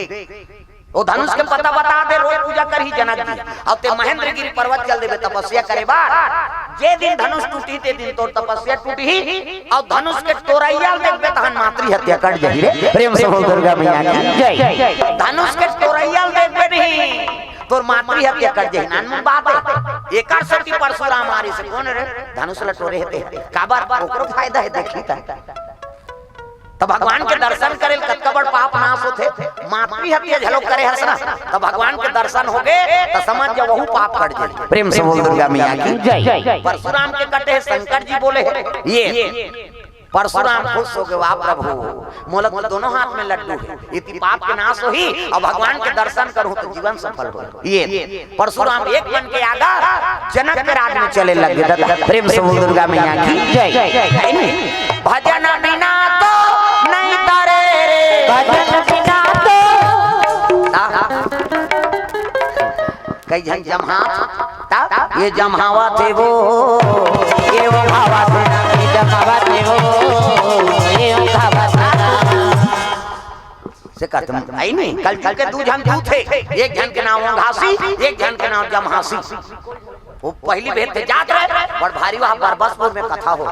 वो धनुष के पता बता दे रोज पूजा कर ही जनक जी और ते महेंद्रगिरी पर्वत चल देबे तपस्या करेबा जे दिन धनुष टूटी ते दिन तोर तपस्या टूटी ही और धनुष के तोरैया देखबे तहन मातृ हत्या कर जही रे प्रेम से बोल दुर्गा मैया की जय। धनुष के तोरैया देखबे नहीं तोर मातृ हत्या कर जही नान बात है एकर सती परशुराम मारी से कौन रे धनुष लटोरे हेते काबर ओकरो फायदा है देखी ता तो भगवान के दर्शन करे कतका बड़ पाप नाश होथे मातृ हत्या झलोक करे हसना तो भगवान के दर्शन हो गए तो समझ जा वहु पाप कट जाए प्रेम से बोल दुर्गा मैया की जय। परशुराम के कटे शंकर जी बोले ये परशुराम खुश हो गए वाह प्रभु मोलक में दोनों हाथ में लड्डू है इतनी पाप के नाश होही और भगवान के दर्शन करूं तो जीवन सफल हो। ये परशुराम एक मन के आगा जनक के राज में चले लगे प्रेम से बोल दुर्गा मैया की जय। भजन बिना तो नहीं तारे रे भजन बिना तो कई जन जमहा ये जमहावा थे वो ये वो भावा थे ये जमहावा थे वो ये वो भावा से कहते आई नहीं कल चल के दो जन थे एक जन के नाम घासी एक जन के नाम जमहासी वो पहली भेद थे जात रहे बड़ भारी वहां बरबसपुर में कथा हो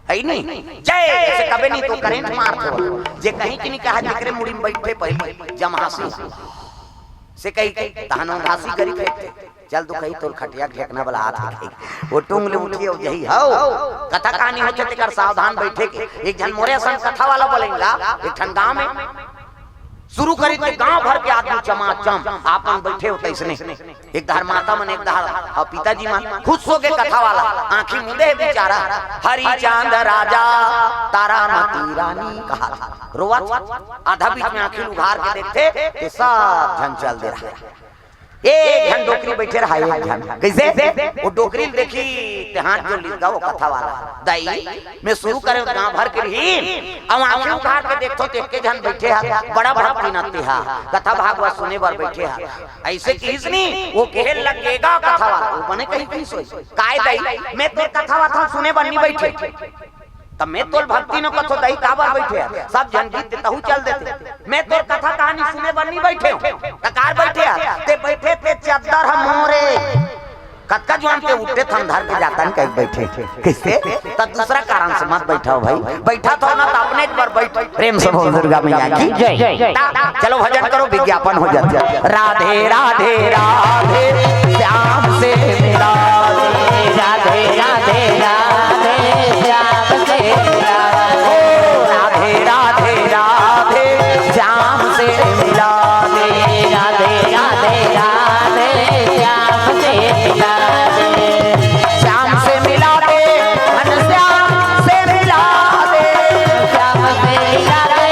है नहीं जय से कबे नहीं तो करेंट मार दो जे कहीं कि नहीं कहा जिकरे मुड़ी में बैठे पहले जमहासी से कही तहनो घासी करी कहते चल तू कही तोर खटिया फेंकना वाला हाथ वो टुंगले उठी हो जही हो कथा कहानी होते तेकर सावधान बैठे के एक जन मोरे सन कथा वाला बोलेगा एक ठन गांव में शुरू करी थे गांव भर के आदमी चमाचम आपन बैठे होते इसने एक धार माता मन एक धार पिताजी मन खुश हो के कथा वाला आंखी मुदे बेचारा हरि चांद राजा तारा मती रानी कहा रोवा आधा बीच में आंखी उघार के देखते कि सब झन चल दे रहा एक घन डोकरी बैठे रहा एक घन कैसे वो डोकरी देखी ते हाथ जो लिखा वो कथा वाला दाई मैं शुरू करे गांव भर के रही अब आंखें उखाड़ के देखो तो एक जन बैठे हा बड़ा भक्ति नते हा कथा भागवत सुने बर बैठे हा ऐसे किसनी वो कहे लगेगा कथा वाला वो बने कहीं कहीं सोई काय दाई मैं तो कथा वाला सुने बन्नी बैठे तब मैं तोर भक्ति न कथो दही काबर बैठे सब जन गीत तहु चल देते मैं तोर कथा कहानी सुने बन्नी बैठे कार बैठे ते बैठे ते चद्दर हम मोरे कतका जवान के उठे थंधार के जाता न कहीं बैठे किससे तब दूसरा कारण से मत बैठाओ भाई बैठा तो ना तो अपने पर बैठ प्रेम से बोल दुर्गा मैया की जय। चलो भजन करो विज्ञापन हो जाता राधे राधे राधे श्याम से मिला राधे राधे राधे श्याम से मिला राधे राधे राधे श्याम से मिला राधे राधे राधे श्याम से मिला श्याम से मिला दे घनश्याम से मिला दे श्याम से मिला दे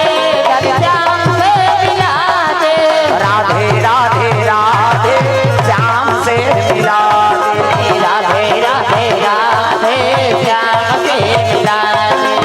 घनश्याम से मिला दे राधे राधे राधे श्याम से मिला दे राधे राधे राधे श्याम से मिला दे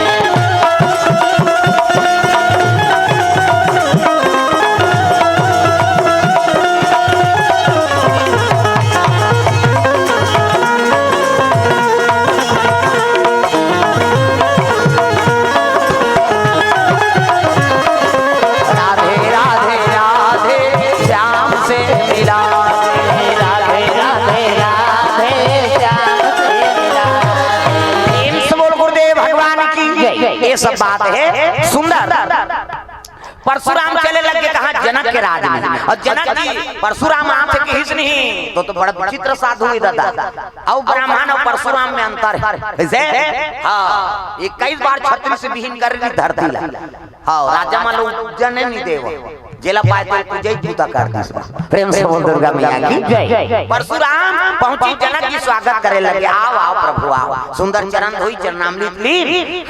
ये सब बात है सुंदर। परशुराम चले लगे कहा जनक के राज में, और जनक जी परशुराम आंख के हिस नहीं तो बड़ा विचित्र साधु है दादा। और ब्राह्मण और परशुराम में अंतर है। हाँ 21 बार छत्र से विहीन कर ली धरती ला। हाँ राजा मालो जने नहीं देव जेला पाए तो पूजा पूता कर दी। प्रेम से बोल दुर्गा मैया की जय। परशुराम पहुंची जनक की स्वागत करे लगे। आओ आओ प्रभु आओ। सुंदर चरण धोई चरणामृत ली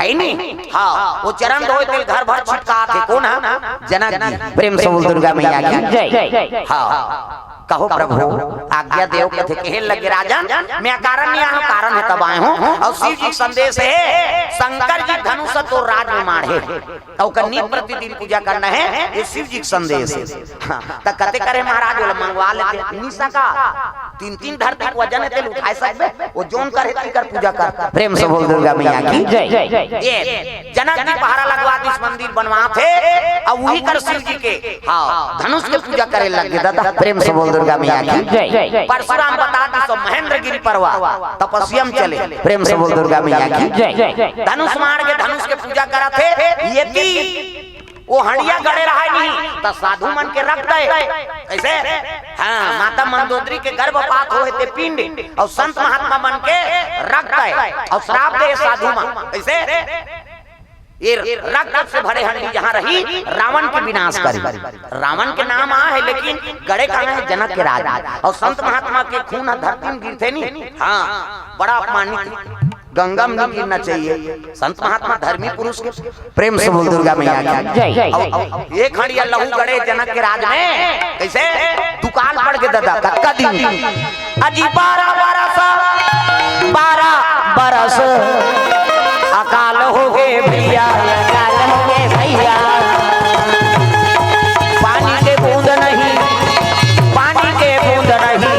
है नहीं। हाँ वो चरण धोए थे घर भर छिटका थे। कौन है? जनक जी। प्रेम से बोल दुर्गा मैया की जय। हाँ कहो प्रभु आज्ञा देव कथे कहे लगे राजा मैं कारण नहीं आया कारण है तब आए हूँ। और शिव जी संदेश है शंकर जी धनुष तो राज में माढ़े और कन्नी प्रतिदिन पूजा करना है ये शिव जी संदेश है। तब कते करे महाराज बोले मंगवा लेते निशा का 3-3 धरती वजन तेल उठाए सकते वो जोन करे कर पूजा कर। प्रेम से बोल दुर्गा मैया की जय। ये जनक जी पहरा लगवा इस मंदिर बनवा थे और वही कर शिव जी के हाँ धनुष के पूजा करे लगे दादा। प्रेम से बोल दुर्गा मैया की जय। परशुराम बता दी सो महेंद्रगिरी पर्वा तपस्या में चले। प्रेम से बोल दुर्गा मैया की जय। धनुष मार के धनुष के पूजा करा थे यदि वो हंडिया गड़े रहा नहीं तो साधु मन के रख गए कैसे। हाँ माता मंदोदरी के गर्भपात हुए थे पिंड और संत महात्मा मन के रख गए और श्राप दे साधु मन कैसे। ये रक्त से भरे हंडी जहाँ रही रावण के विनाश करी। रावण के नाम आ है लेकिन गड़े का है जनक के राज और संत महात्मा के खून धरती में गिरते नहीं। हाँ बड़ा अपमानित गंगा में गिरना चाहिए। संत महात्मा धर्मी पुरुष के। प्रेम से बोल दुर्गा मैया की जय। एक हंडिया लहू गड़े जनक के राज में कैसे दुकान पड़ के दादा कत्का दिन अजी 12 बरस अकाल हो गए भैया अकाल हो गए भैया। पानी के बूंद नहीं पानी के बूंद नहीं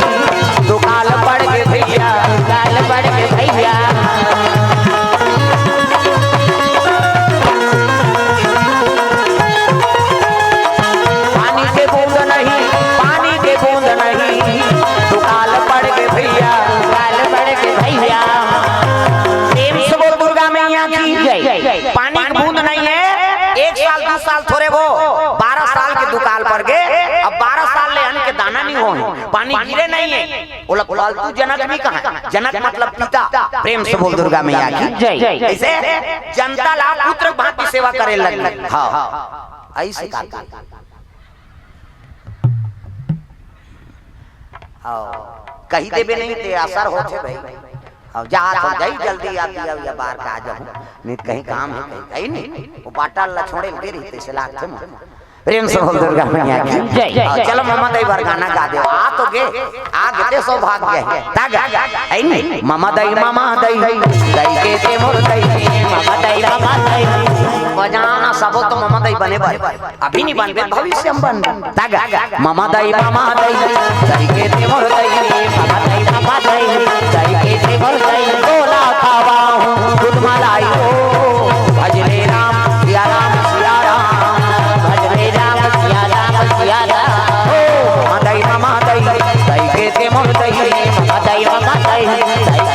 दुकाल पड़ गए भैया दुकाल पड़ गए भैया। पानी के बूंद नहीं पानी के बूंद नहीं दुकाल पड़ गए भैया दुकाल पड़ गए भैया। पानी की बूंद नहीं है 1 साल 2 साल थोड़े वो 12 साल के दुकाल पर गए। अब 12 साल ले अन्न के दाना नहीं हो पानी गिरे नहीं है। बोला फालतू जनक भी कहा जनक मतलब पिता। प्रेम से बोल दुर्गा मैया की जय। ऐसे जनता लाभ पुत्र भांति सेवा करे लगे। हाँ ऐसे कही देवे नहीं थे असर होते भाई। अब जा तो जाई जल्दी आती या बाहर का आ जाओ नहीं कहीं काम है कहीं नहीं वो बाटा ला छोड़े दे रही थे से लाख थे। प्रेम से बोल दुर्गा मैया की जय। चलो मामा दई बार गाना गा दे आ तो गे आ गते सौभाग्य है ताग आई नहीं मामा दई दई के ते मोर दई मामा दई बजाना सब तो मामा दई बने अभी नहीं बन भविष्य में बन ताग मामा दई दई के ते मोर दई मामा दई के ते मोर दई तोला खावा हूं दूध मलाई हो भजरे राम सिया राम सिया राम भजरे राम सिया राम सिया राम ओ मामा दई के ते मोर दई मामा दई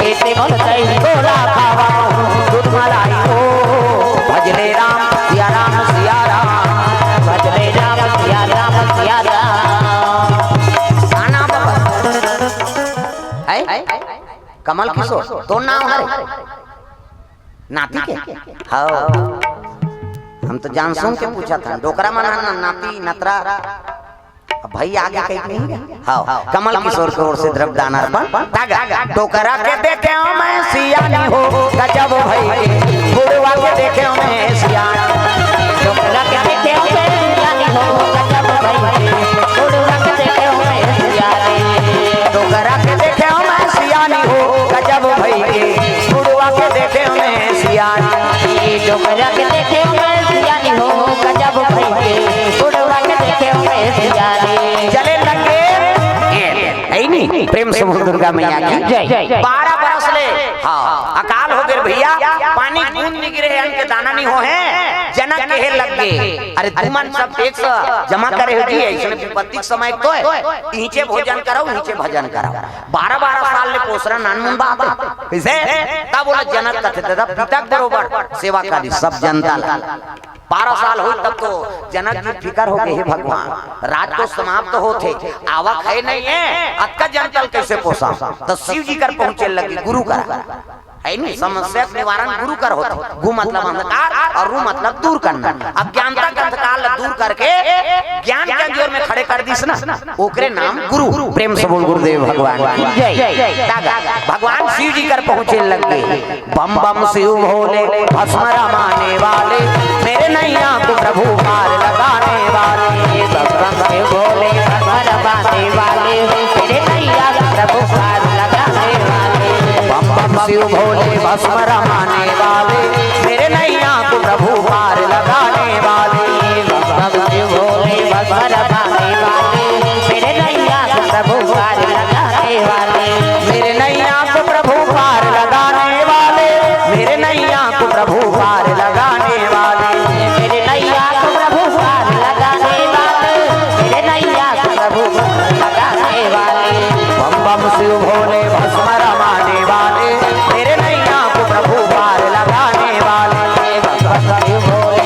के ते मोर दई तोला खावा हूं दूध मलाई हो भजरे राम सिया राम सिया राम भजरे राम सिया राम सिया राम। गाना है कमल किशोर तो नाम है नाती के। हाँ हम तो जान सुन के पूछा था डोकरा मनाना नाती नतरा भाई आगे कहीं नहीं। हाँ कमल किशोर की ओर से द्रव्य दान अर्पण। डोकरा के देखे मैं सियानी हो गजब भाई बुढ़वा के देखे मैं सियानी डोकरा के देखे मैं सियानी हो गजब भाई बुढ़वा के देखे मैं सियानी डोकरा के देखे मैं सियानी हो गजब भाई बुढ़वा के देखे मैं सियानी डोकरा के देखे मैं सियानी हो गजब भाई बुढ़वा के देखे मैं सियानी। चले लगे नहीं प्रेम से बोल दुर्गा मैया की जय। 12 बरस ले हाँ अकाल हो गए भैया पानी बूंद नहीं गिरे अन्न के दाना नहीं हो है। जनक के कहे लग गए अरे तुमन सब टैक्स जमा करे हो जी इसमें विपत्ति समय तो है नीचे भोजन कराओ नीचे भजन कराओ 12-12 साल ले पोसरा नानमुन बात कैसे तब बोला जनक कथे दादा पिता बरोबर सेवा करी सब जनता 12 साल हो तब तो जनक जी फिकर हो गए हे भगवान रात को समाप्त होते आवक है नहीं है अतका जनतल कैसे पोसा तो शिव जी कर पहुंचे लगे गुरु करा है नहीं समस्या निवारण गुरु कर होता गु मतलब अंधकार और रू मतलब दूर करना अज्ञानता का अंधकार दूर करके ज्ञान के जोर में खड़े कर दिस ना ओकरे नाम गुरु प्रेम से बोल गुरुदेव भगवान जय भगवान शिव जी कर पहुंचे लगे बम बम शिव भोले भस्म रमाने वाले मेरे नैया को प्रभु पार लगाने वाले बम बम शिव भोले भस्म रमाने वाले मेरे नैया को प्रभु पार लगाने वाले बम बम शिव भोले भस्म रमाने वाले मेरे नैया को प्रभु पार लगाने वाले बम बम शिव भोले भस्म रमाने वाले मेरे नैया को प्रभु पार लगाने वाले मेरे नैया को प्रभु पार लगाने वाले मेरे नैया को प्रभु पार लगाने वाले मेरे नैया को प्रभु पार लगाने वाले मेरे नैया को प्रभु पार लगाने वाले बम बम शिव भोले भस्म रमाने वाले मेरे नैया को प्रभु पार लगाने वाले बम बम शिव भोले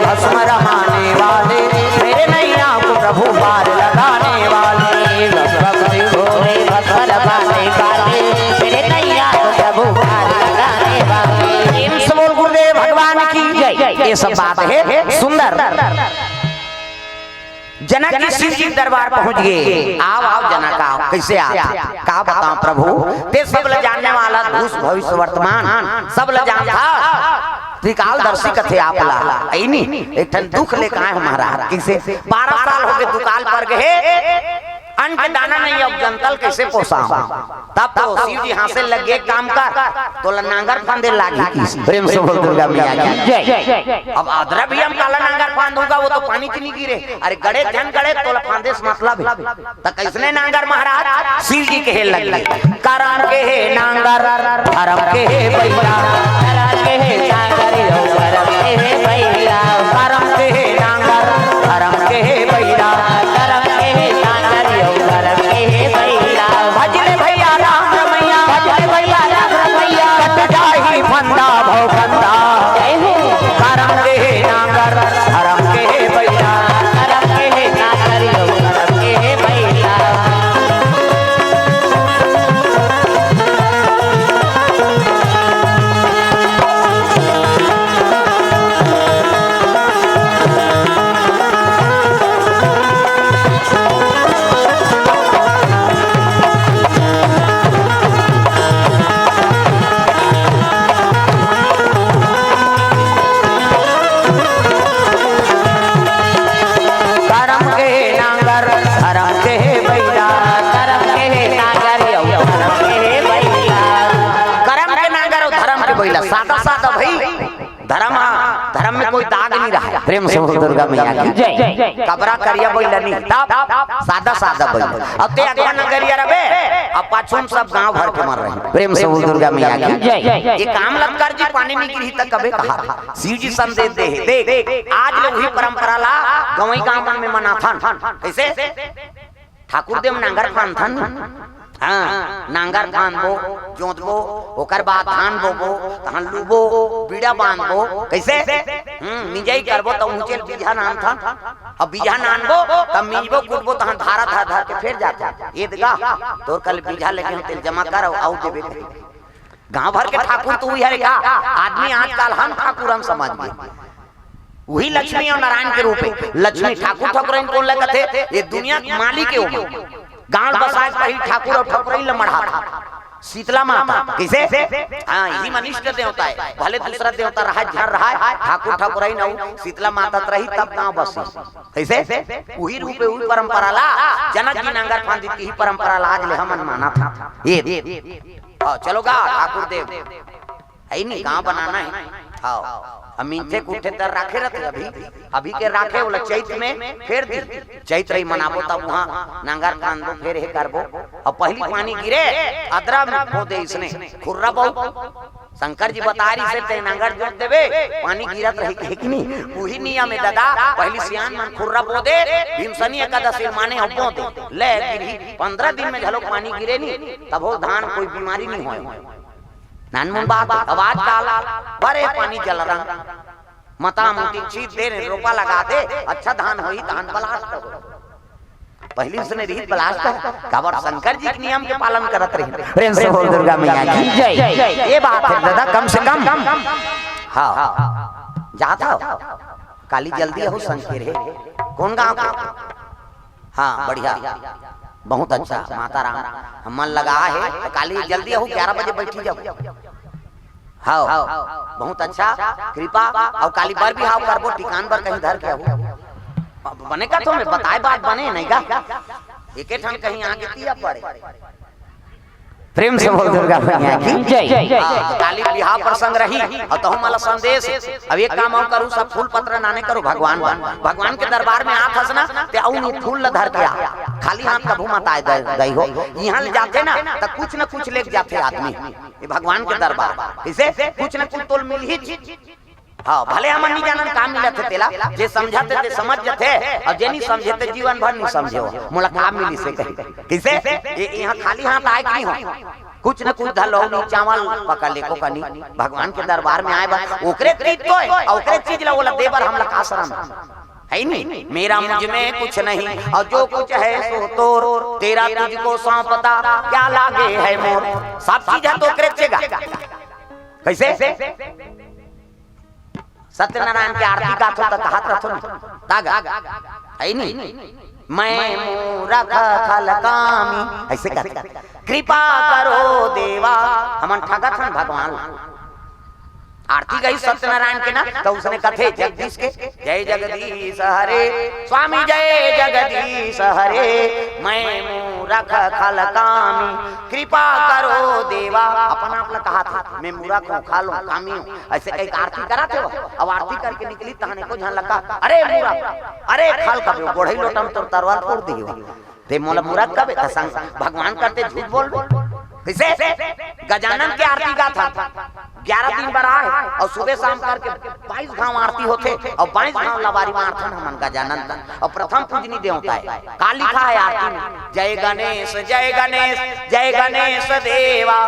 भस्म रमाने वाले मेरे नैया को प्रभु पार लगाने वाले ये सब बात है सुंदर जनक जी शिव जी दरबार पहुंच गए आओ जनक आओ कैसे आप का बताऊं प्रभु ते सब ल जानने वाला भूष भविष्य वर्तमान सब ल जानता त्रिकालदर्शी कथे आपला आई नहीं एक ठन दुख ले कहा हमारा किसे 12 साल हो गए दुकाल पर गए अन्न के दाना नहीं अब जनतल कैसे पोसा तब तो शिव जी हाथ से लगे काम कर तो नांगर फांदे लागी प्रेम से बोल दुर्गा मैया जय अब अदरा भी हम काला नांगर फांद होगा वो तो पानी की नहीं गिरे अरे गड़े जन गड़े तो फांदे से मतलब तो कैसने नांगर महाराज शिव जी के लग करम के हे नांगर धर्म के हे बैला करम के हे नांगर धर्म के हे बैला करम के हे नांगर धर्म के हे बैला करम के हे नांगर धर्म के हे बैला भजले भैया राम रमैया भजले भैया राम रमैया कट जाही फंदा भव फंदा करम के हे नांगर धर्म के हे बैला करम के हे नांगर धर्म के हे बैला सादा सादा भाई धर्म में कोई दाग नहीं रहा प्रेम से दुर्गा मैया की जय कबरा करिया बोला नहीं तब सादा सादा बोल अब ते अगवा नगरिया रबे अब पाछुम सब गांव भर के मर रहे प्रेम से दुर्गा मैया की जय ये काम लतकर जी पानी में गिरी तक कबे कहा शिव जी संदेश दे देख आज ले वही परंपरा ला गवई गांव में मनाथन कैसे ठाकुर देव नांगर फानथन हाँ नांगर फानबो जोतबो ओकर बाद धान बोबो धान लुबो बीड़ा बांधबो कैसे मिजाई करबो तो ऊंचे बीजा नान था अब बीजा नानबो तब मिजबो कुटबो तहन धारा धार धार के फिर जाता ईदगा तोर कल बीजा लेके तेल जमा कर आउ देबे गांव भर के ठाकुर तो वही है आदमी आजकल हम ठाकुर हम समझ गए वही लक्ष्मी और नारायण के रूप में लक्ष्मी ठाकुर ठाकुर कौन लगा थे ये दुनिया मालिक के हो गांव बसाए पही ठाकुर और ठकुरई ल मढ़ा था शीतला माता कैसे? हाँ यही मनिष्ठ देवता है, भले दूसरा देवता रहा झर रहा है, ठाकुर ठाकुर ही न शीतला माता रही तब गाँव बसी कैसे? वही रूप वही परंपरा ला जनक जी नांगर फांदी ही परंपरा ला आज ले हमन माना था ये चलो गा ठाकुर देव है नहीं गाँव बनाना है। हाँ मीठे कूठे तर राखे रहते अभी के राखे बोला चैत में फेर दी चैत रही मनाबो तब वहाँ नांगर कांदो फेर हे करबो और पहली पानी गिरे अदरा में खो दे इसने खुर्रा बहु शंकर जी बता रही से ते नांगर जोत देवे पानी गिरत रही कि नहीं वही नियम है दादा पहली सियान मन खुर्रा बो दे भीमसनी एकादशी माने हब्बो दे ले गिरी 15 दिन में झलो पानी गिरे नहीं तब हो धान कोई बीमारी नहीं होए नानमुन बात आवाज काला बड़े पानी जल रंग मता मोटी चीज दे रोपा लगा दे अच्छा धान होई धान बलास्ट हो पहली उसने रीत बलास्ट कर काबर शंकर जी के नियम के पालन करत रही प्रेम से बोल दुर्गा मैया की जय। ये बात है दादा कम से कम हाँ जाता काली जल्दी हो संकेर है कौन गांव का? हाँ बढ़िया बहुत अच्छा माता राम मन लगा है तो काली जल्दी हो 11 बजे बैठी जाओ। हाँ बहुत अच्छा कृपा और काली बार भी हाव करबो टिकान पर कहीं धर के हो बने का तो मैं बताए बात बने नहीं का एक ठन कहीं आगे दिया पड़े प्रेम से बोल दुर्गा मैया की जय। काली बिहार प्रसंग रही और तो मला संदेश अब एक काम करूं सब फूल पत्र नाने करो भगवान के दरबार में आत हसना ते औनी फूल ल धर के आ खाली हाथ कभू मत आए गई हो यहां ले जाते ना तो कुछ न कुछ लेके जाते आदमी ये भगवान के दरबार इसे कुछ न कुछ तोल मिल ही हाँ भले हम नहीं जानन काम मिलत थे तेला जे समझते थे समझ जथे और जे नहीं समझे थे जीवन भर नहीं समझे मुलाकात मिली से कहीं किसे यहाँ खाली हाथ आए नहीं हो कुछ न कुछ धलो नहीं चावल पकड़ ले को कनी भगवान के दरबार में आए बा ओकरे चीज तो है ओकरे चीज ला बोला देवर हमला का शरम है नहीं मेरा मुझ में कुछ नहीं और जो कुछ है सो तोर तेरा तुझको सौंपता क्या लागे है मोर सब चीज है तो ओकरे चेगा कैसे? सत्यनारायण की आरती का तो कहा था तागा है नहीं मैं मूरख खलकामी ऐसे कहते कृपा करो देवा हमन ठगत हन भगवान आरती गई सत्यनारायण के ना तो उसने कथे जगदीश के जय जगदीश हरे स्वामी जय जगदीश हरे मैं मूरख खलकामी कृपा करो देवा अपना अपना कहा था मैं मूरख हूँ खा लो कामी हूँ ऐसे कई आरती कराते हो अब आरती करके निकली तहने को झन लगा अरे मूरख अरे खल कब गोढ़ई लोटा में तो तलवार फोड़ दी ते मोला मूरख कब भगवान करते झूठ बोल किसे गजानन की आरती का था 11 दिन बरा है और सुबह शाम करके 22 घाव आरती होते और 22 घाव लबारी में आरती हमन गजानन का और प्रथम पूजनी देवता है का लिखा है आरती में जय गणेश जय गणेश जय गणेश देवा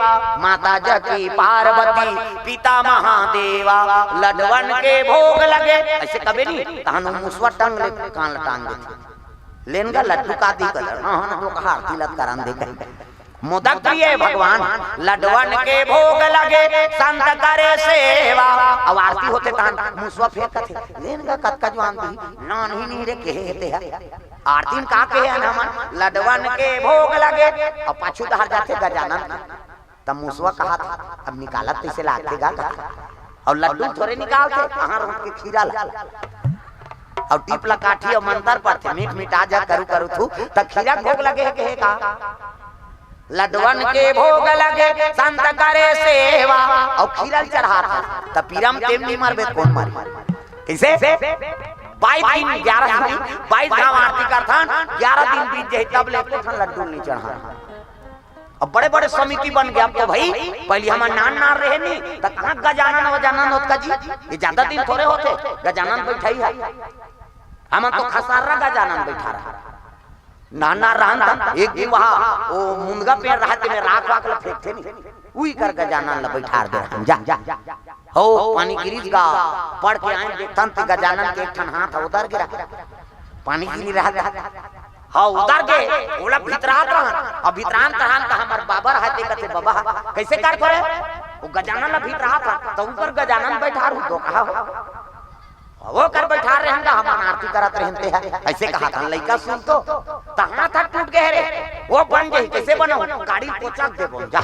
माता जकी पार्वती पिता महादेवा लडवन के भोग लगे ऐसे कभी नहीं तानु मुसवा टंग ले कान टांग दे लेनगा लड्डू का दी कलर हां जो कहा आरती लत करन दे मोदक प्रिय भगवान लडवन के भोग लगे संत करे सेवा अब आरती होते तान मुसवा फेंक थे लेन का कत का जवान दी नान ही नहीं रे कहते आरती में का कहे हम लडवन के भोग लगे और पाछू दहर जाते गजानन तब मुसवा कहा था अब निकालत कैसे लागेगा और लड्डू थोड़े निकालते कहां रोक के खीरा ला और टीपला काठी और मंतर पर थे मीठ मिटा जा करू करू थू तब खीरा भोग लगे कहे का लडवन के भोग लगे संत करे सेवा और खीरल चढ़ा था तब पीरम तेम नहीं मरबे कौन मारी कैसे 22 दिन 11 दिन 22 गांव आरती करता 11 दिन बीत जाए तब ले कोठन लड्डू नहीं चढ़ा अब बड़े बड़े समिति बन गया अब तो भाई पहले हम नान नार रहे नहीं तो कहां गजानन वजानन होत का जी ये ज्यादा दिन थोड़े होते गजानन बैठाई है हम तो खसारा गजानन बैठा रहा नाना रहन एक दिन वहां वो मुंदगा पेड़ रहते में राख वाक ल फेंकते नहीं उई कर गजानन ल बैठा दे जा हो पानी गिरीज का पढ़ के आए देखतन ते गजानन के एक ठन हाथ उधर गिरा पानी गिरी रहा हां उधर के ओला भीतरात रहन अब भीतरान रहन त हमर बाबा रहते कते बाबा कैसे कर करे वो गजानन ल भीतरात तो ऊपर गजानन बैठा रहो तो कहा वो कर बैठा रहे हम आरती करत रहते हैं ऐसे कहा था लड़का सुन तो हाथ टूट गए रे वो बन गई कैसे बनो काड़ी कोचक दे बोल जा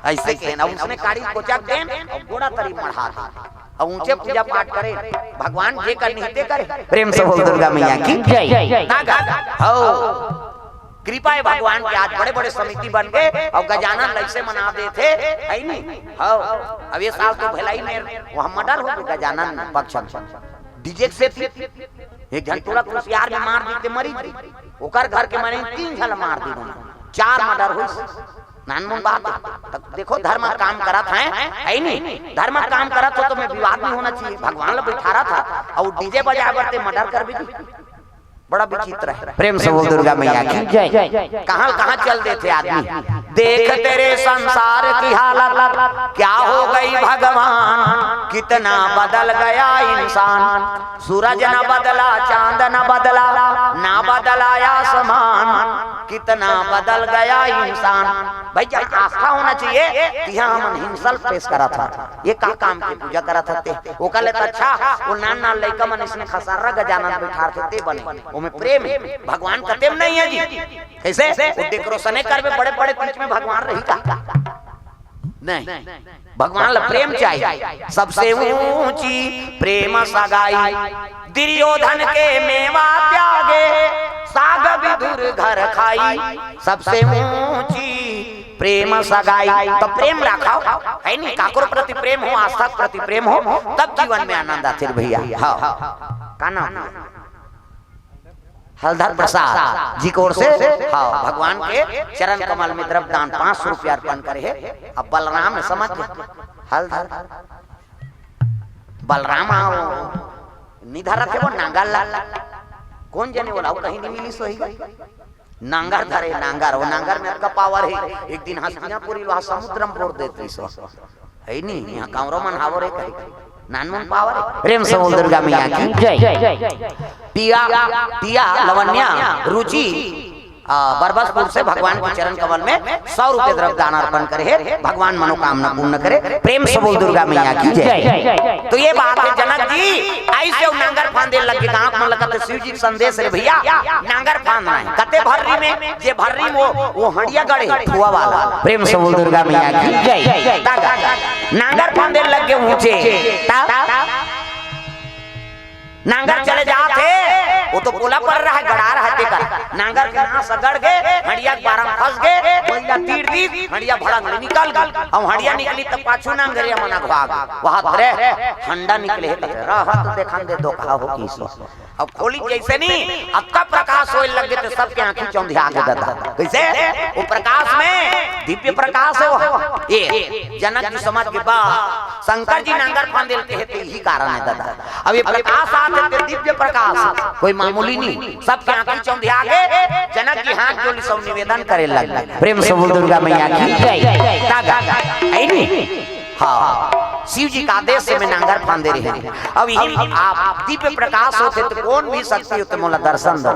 ऐसे के ना उसने काड़ी कोचक दे और गोड़ा तरी मढ़ा दे और ऊंचे पूजा पाठ करे भगवान जे कर निहते करे। प्रेम से बोल दुर्गा मैया की जय। हो कृपा है भगवान के आज बड़े बड़े समिति बन गए और गजानन कैसे मना दे थे है नहीं। हो अब ये साल तो भलाई में वहां मर्डर हो गया गजानन पक्ष डीजे से एक जन टोला कुशियार में मार दी मरी ओकर घर के मारे 3 झल मार दी 4 मर्डर हुई नानमन बात तक देखो धर्म काम करा था है नहीं धर्म काम करा तो मैं विवाद नहीं होना चाहिए भगवान ला बैठा रहा था और डीजे बजा करते मर्डर कर भी दी बड़ा विचित्र है। प्रेम से बोल दुर्गा मैया की जय। कहां कहां चल देते आदमी देख तेरे संसार की हालत क्या हो गई भगवान कितना बदल गया इंसान सूरज न बदला चांद न बदला ना बदला आसमान कितना बदल गया इंसान। भाई जब आस्था होना चाहिए कि हाँ हम हिंसल पेश करा था ये का काम की पूजा करा था वो कल अच्छा वो नान नान लड़का मन इसने खसारा गजानन बैठा थे बने में प्रेम है भगवान कतेम नहीं है जी कैसे डेकोरेशन करवे बड़े बड़े बीच में भगवान रही का नहीं भगवान ला प्रेम चाहिए सबसे ऊंची प्रेम सगाई दुर्योधन के मेवा त्यागे साग विदुर घर खाई सबसे ऊंची प्रेम सगाई तो प्रेम रखाओ है नहीं काकुर प्रति प्रेम हो आस्था प्रति प्रेम हो तब जीवन में आनंद आते भैया। हाँ का नाम हलधर प्रसाद जी को ओर से हाँ भगवान के चरण कमल में द्रव्य दान 500 रुपया अर्पण करे है। अब बलराम ने समझ हलधर बलराम आओ निधर रखे वो नांगर ला कौन जाने वाला कहीं नहीं मिली सोई नांगर धरे नांगर वो नांगर में का पावर है एक दिन हस्तिनापुरी वहां समुद्रम बोल देती सो है नहीं यहाँ कांवरो मन हावो रे कहीं नानमन पावर प्रेम से बोल दुर्गा मैया की जय। पिया पिया लवण्या रुचि बरबसपुर से भगवान के चरण कमल में 100 रुपए द्रव्य दान अर्पण करे है भगवान मनोकामना पूर्ण करे। प्रेम से बोल दुर्गा मैया की जय। तो ये बात है जनक जी ऐसे नांगर फांदे लगे गांव में लगते शिव जी संदेश रे भैया नांगर फांदना है कते भर्री में जे भर्री वो हड़िया गड़े फुआ वाला। प्रेम से बोल दुर्गा मैया की जय। नांगर फांदे लगे ऊंचे नांगर चले जाते वो तो पुला पर रहा गड़ा रहा टेकर नांगर के ना सगड़ गए हड़िया बारम फंस गए पहिला तीर दी हड़िया भड़ंग निकल गल और हड़िया निकली तब पाछू नांगरिया मना भाग वहां धरे हंडा निकले है राहत देखन दे धोखा हो किसो अब खोली जैसे नहीं अब का प्रकाश होए लगे तो सबके आंखें चौंधिया के दादा कैसे वो प्रकाश में दिव्य प्रकाश है वो ये जनक जी समाज के बाद शंकर जी नांगर फांदेल के हेतु यही कारण है दादा। अब ये प्रकाश आते दिव्य प्रकाश कोई मामूली नहीं सबके आंखें चौंधिया के जनक जी हाथ जोड़ी सब निवेदन करे लगे। प्रेम से बोल दुर्गा मैया की जय। हाँ शिव जी का आदेश से मैं नांगर फांदे रहे अब यही आप दीप प्रकाश होते तो कौन भी शक्ति होते मोला दर्शन दो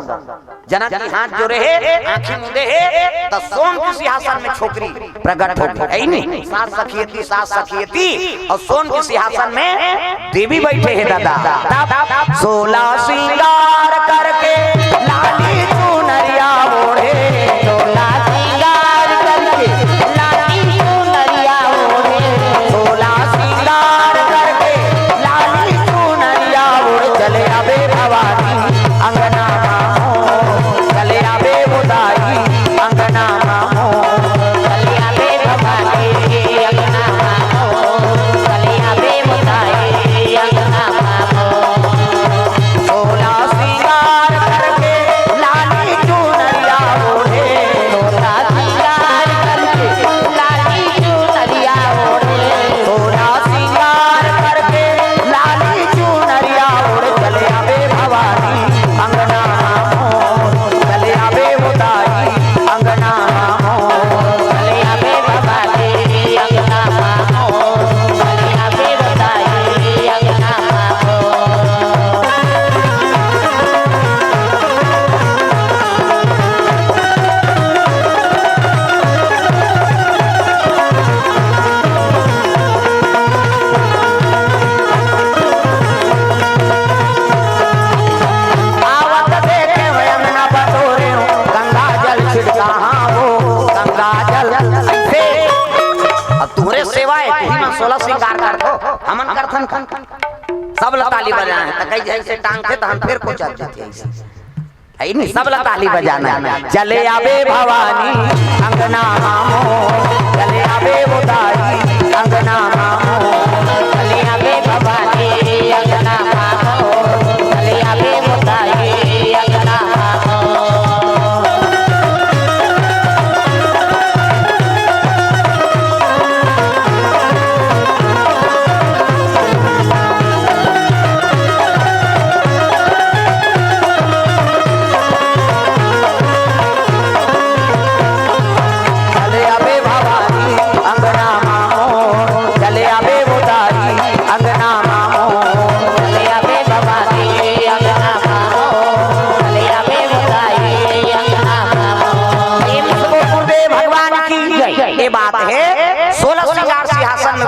जनक जी हाथ जोड़े है आंखें मुंदे है तो सोन के सिंहासन में छोकरी प्रकट हो गई नहीं सास सखियती और सोन के सिंहासन में देवी बैठे है दादा 16 श्रृंगार करके लाली चुनरिया ओढ़े 16 श्रृंगार करके लाली चुनरिया ओढ़े 16 श्रृंगार करके लाली चुनरिया ओढ़े चले आवे भवानी अंगना चले आवे बुदाई अंगना चले आवे भवानी अंगना चले आवे बुदाई अंगना 16 श्रृंगार करके लाली चुनरिया ओढ़े 16 श्रृंगार करके लाली चुनरिया ओढ़े 16 श्रृंगार करके लाली चुनरिया ओढ़े चले आवे भवानी अंगना चले आवे बुदाई अंगना सेवा है तू ही 16 श्रृंगार करथो हमन करथन खन सब ला ताली बजाना है त कई जैसे टांग थे त हम फिर को चल जाते ऐसे है नहीं सब ला ताली बजाना चले आवे भवानी अंगना मामो चले आवे उदारी अंगना मामो चले आवे भवानी अंगना मामो चले आवे उदारी अंगना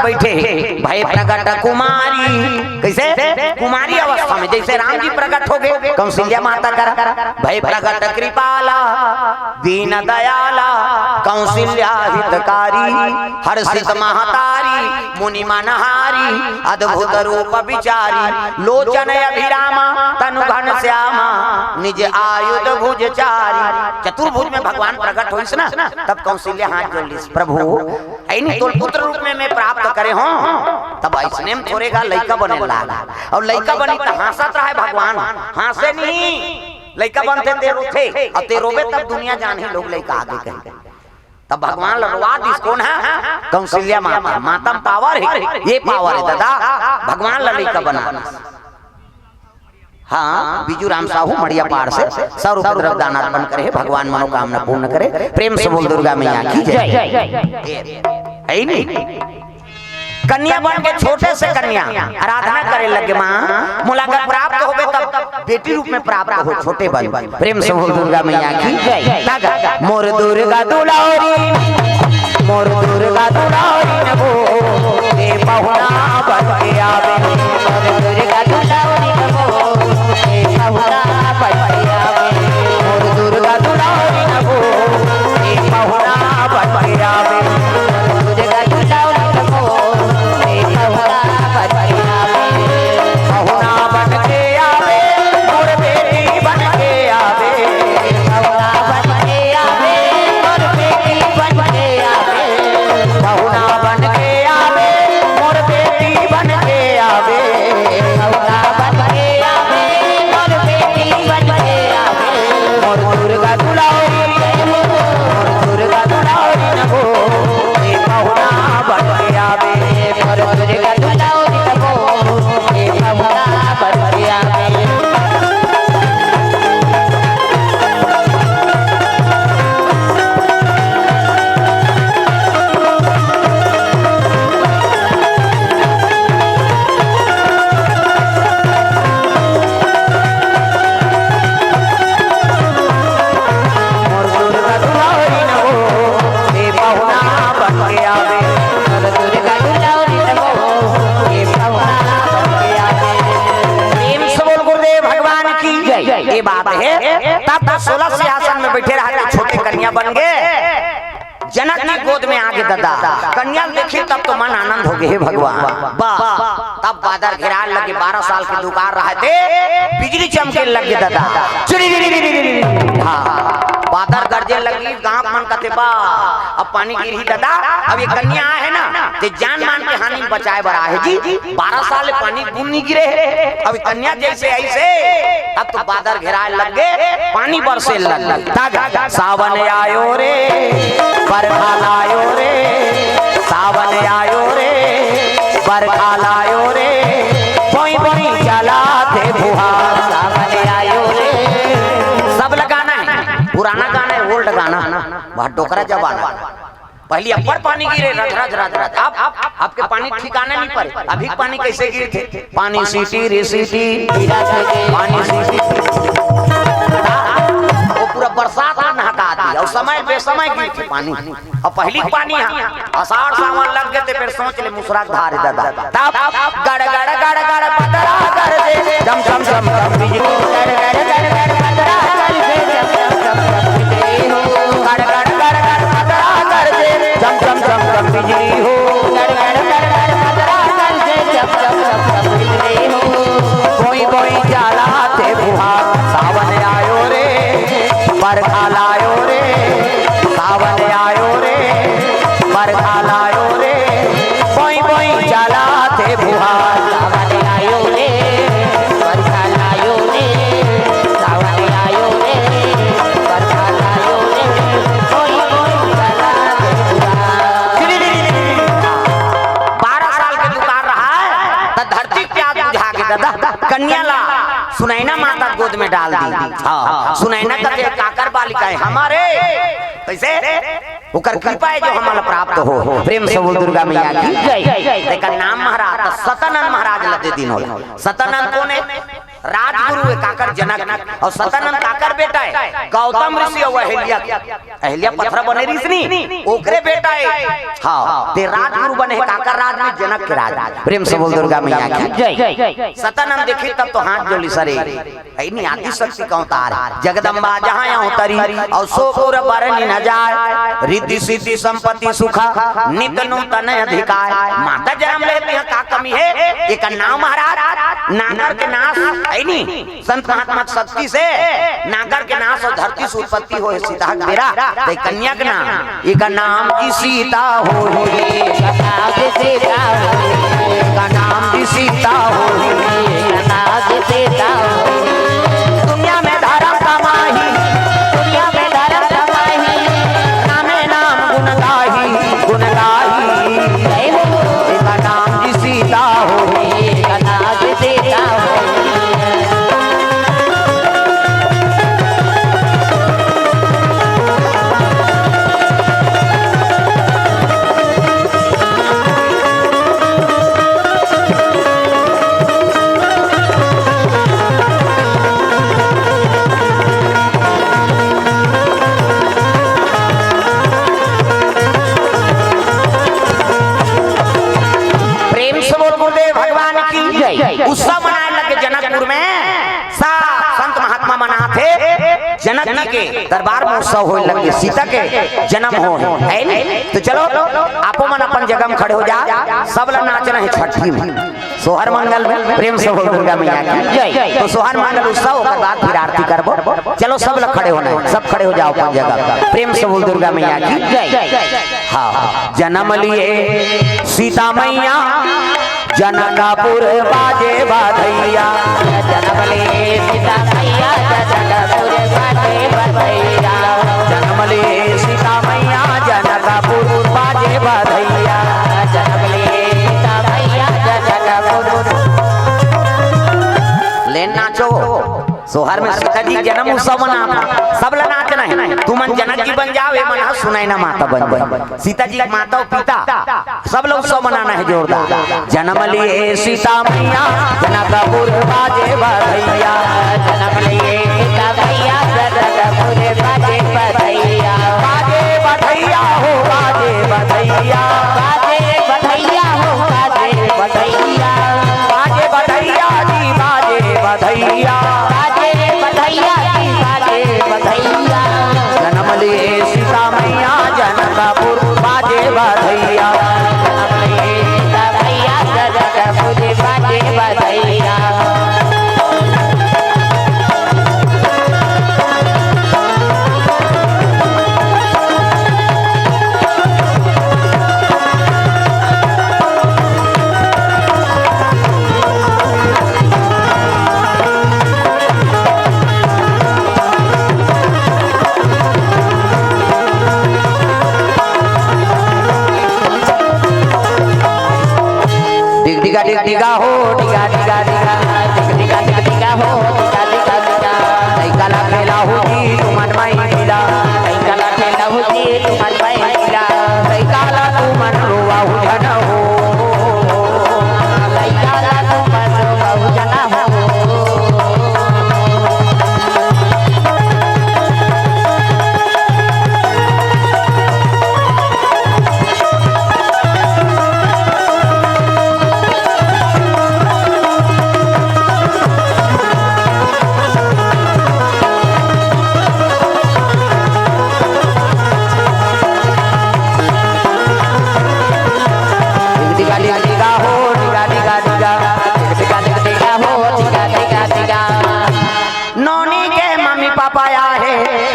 बैठे भाई प्रकट कुमारी कैसे कुमारी अवस्था में जैसे राम जी प्रकट हो गए कौशल्या माता करा भाई प्रकट कृपाला दीन दयाला कौशल्या हितकारी हर्षित महतारी मुनि मनहारी अद्भुत रूप विचारी लोचन अभिरामा तनु घन श्यामा निज आयुध भुजचारी चतुर्भुज में भगवान प्रकट होइस ना तब कौशल्या हाथ जोड़ ली प्रभु ऐनी तोल पुत्र रूप में मैं प्राप्त करे हो तब ऐसने में थोड़ेगा लइका बने लागा और लइका बनी तो हंसत रहे भगवान हंसे नहीं लइका बनते तेरो थे और तेरोबे तब दुनिया जाने लोग लइका आगे कहे तब भगवान लड़वा दिस कौन है कौशल्या माता माता पावर है ये पावर है दादा भगवान लइका बना हाँ बिजू राम साहू मड़िया पार से सर्व उपद्रव दान अर्पण करे भगवान मनोकामना पूर्ण करे प्रेम से बोल दुर्गा मैया की जय है नहीं कन्या बन के छोटे से कन्या आराधना करे लगे माँ मुलाकात प्राप्त हो गए तब बेटी रूप में प्राप्त हो छोटे बन प्रेम से बोल दुर्गा मैया की जय मोर दुर्गा दुलारी मोर दुर्गा दुलारी नभो ए बहुना बन के आवे मोर दुर्गा दुलारी नभो ए बहुना बन के आवे मोर दुर्गा दुलारी नभो ए बहुना बन के आवे दुर्गा दुलारी नभो ए बहुना बन के आवे बहुना बन के आवे मोर बेटी बन के आवे बहुना बन के आवे मोर बेटी बन के आवे बहुना बन के आवे मोर बेटी बन के आवे बहुना बन के आवे मोर बेटी बन के आवे मोर दुर्गा दुलारी मोर दुर्गा दुलारी नभो ए बहुना बन के आवे मोर दुर्गा दुलारी नभो ए बहुना बन के आवे ये बात है तब 16 सिंहासन में बैठे रहे छोटे कन्या बन गए जनक की गोद में आगे दादा कन्या देखी तब तो मन आनंद हो गए भगवान तब बादल घेरा लगे 12 साल के दुकान रहे थे बिजली चमके लगे दादा बादल गरजे लगी गांव मन का बा अब पानी गिरी दादा अब ये कन्या है ना ते जान मान के हानि बचाए बरा है जी 12 साल पानी बूंद नहीं गिरे अब कन्या जैसे ऐसे अब तो बादल घेरा लग गए पानी बरसे लग सावन आयो रे बरखा लायो रे सावन आयो रे बरखा लायो रे कोई बड़ी चला थे फुहार सावन आयो रे सब लगाना है पुराना गाना है ओल्ड गाना बहुत डोकरा जमाना पहले अपर पानी गिरे रज रज रज आप आपके पानी ठिकाने नहीं पड़े अभी पानी कैसे गिरे थे पानी सीटी रे सीटी पानी सीटी वो पूरा बरसात में नहका दी और समय बेसमय गिर थे पानी और पहली पानी आषाढ़ सावन लग गए थे फिर सोच ले मुसराधार दादा तब गड़ गड़ गड़ गड़ पतरा कर दे जम जम जम बिजली गड़ गड़ गड़ गड़ पतरा कर दे जम जम जम बिजली हो गड़ गड़ गड़ गड़ पतरा कर दे जम जम जम बिजली हो गोद में डाल दी। हाँ सुनैना कथे काकर बालिका है हमारे कैसे ओकर कृपा है जो हमारा प्राप्त हो। प्रेम से बोल दुर्गा मैया की जय। तेकर नाम महाराज सतानंद महाराज लदे दिन हो। सतानंद कौन है? राजगुरु है काकर जनक। और सतानंद काकर बेटा है गौतम ऋषि और अहिल्या पत्थर बने ऋषि ओकरे बेटा है। हाँ ते राजगुरु बने काकर राज में जनक के राज। प्रेम से बोल दुर्गा मैया की जय। सतानंद देखी तब तो हाथ जोली सरे नहीं आदि शक्ति का अवतार जगदम्बा जहाँ यहाँ उतरी और सोपुर बरनी न जाए रिद्धि सिद्धि संपत्ति सुखा नित नूतन अधिकार। माता जन्म लेती है का कमी है एक नाम महाराज नागर के नाश है नहीं संत महात्मा शक्ति से नागर के नाश और धरती से उत्पत्ति हो सीता मेरा कन्या का नाम एक नाम की सीता हो का नाम की सीता हो दुनिया में धर्म कमाही दुनिया में धर्म कमाही नामे नाम गुण गाही गुण गाही का नाम की सीता हो का नाम की सीता हो। उत्सव मनाए लगे जनकपुर में सब संत महात्मा मना थे जनक जी के दरबार में उत्सव हो लगे सीता के जन्म हो है नहीं। तो चलो आपो मन अपन जगह में खड़े हो जा सब लोग नाचना है छठी में सोहर मंगल में। प्रेम से बोल दुर्गा मैया की जय। तो सोहर मंगल उत्सव के बाद फिर आरती करबो। चलो सब लोग खड़े होना है सब खड़े हो जाओ अपन जगह। प्रेम से बोल दुर्गा मैया की जय। हाँ जन्म लिए सीता मैया जनकपुर बाजे बधैया जन्म लिए सीता मैया जनकपुर बाजे बधैया जन्म लिए सीता मैया जनकपुर बाजे बधैया जन्म लिए सीता मैया जनकपुर। ले नाचो सोहर में सीता जी जन्म उत्सव मना सब लोग नाचना है। तू मन जनक जी बन जाओ ये मना सुनैना माता बन सीता जी माता और पिता सब लोग उत्सव मनाना है जोरदार। जन्म लिए सीता मैया जनकपुर बाजे बधैया जन्म लिए सीता मैया जनकपुर बाजे बधैया बाजे बधैया हो बाजे बधैया बाजे बधैया हो बाजे बधैया बाजे बधैया जी बाजे बधैया जन्म लिए सीता मैया जनकपुर बाजे बधैया जन्म लिए सीता मैया जनकपुर बाजे बधैया। डिगा डिगा हो डिगा डिगा डिगा डिगा डिगा डिगा हो डिगा डिगा डिगा कई कला खेला होती तू मन माई मिला कई कला खेला होती तू मन माई मिला कई काला तू मन रोवा हो जन हो कई काला तू मन रोवा हो जन हो।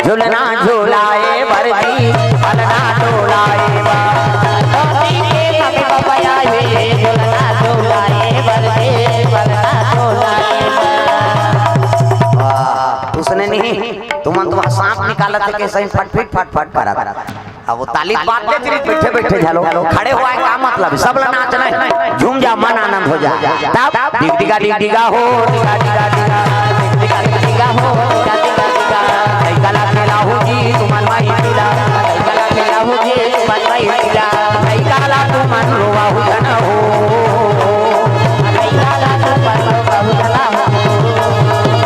झूलना झूलाए वर्दी फलना डोलाए झूलना झूलाए वर्दी फलना डोलाए। उसने नहीं तुम्हारा सांप निकाला था कैसे फट फट फट फट पड़ा अब वो ताली बांटते थे बैठे बैठे झालो खड़े हुआ है क्या मतलब सब लोग नाचना है झूम जा मन आनंद हो जा तब डिगा डिगा हो डिगा डिगा डिगा दिगा हो दिगा दिगा दिगा कई गला खेला हो जी तुमन माई पीला कई गला खेला हो जी तुमन माई पीला कई गला तुमन रोवा हो जन हो कई गला तुमन रोवा हो जन हो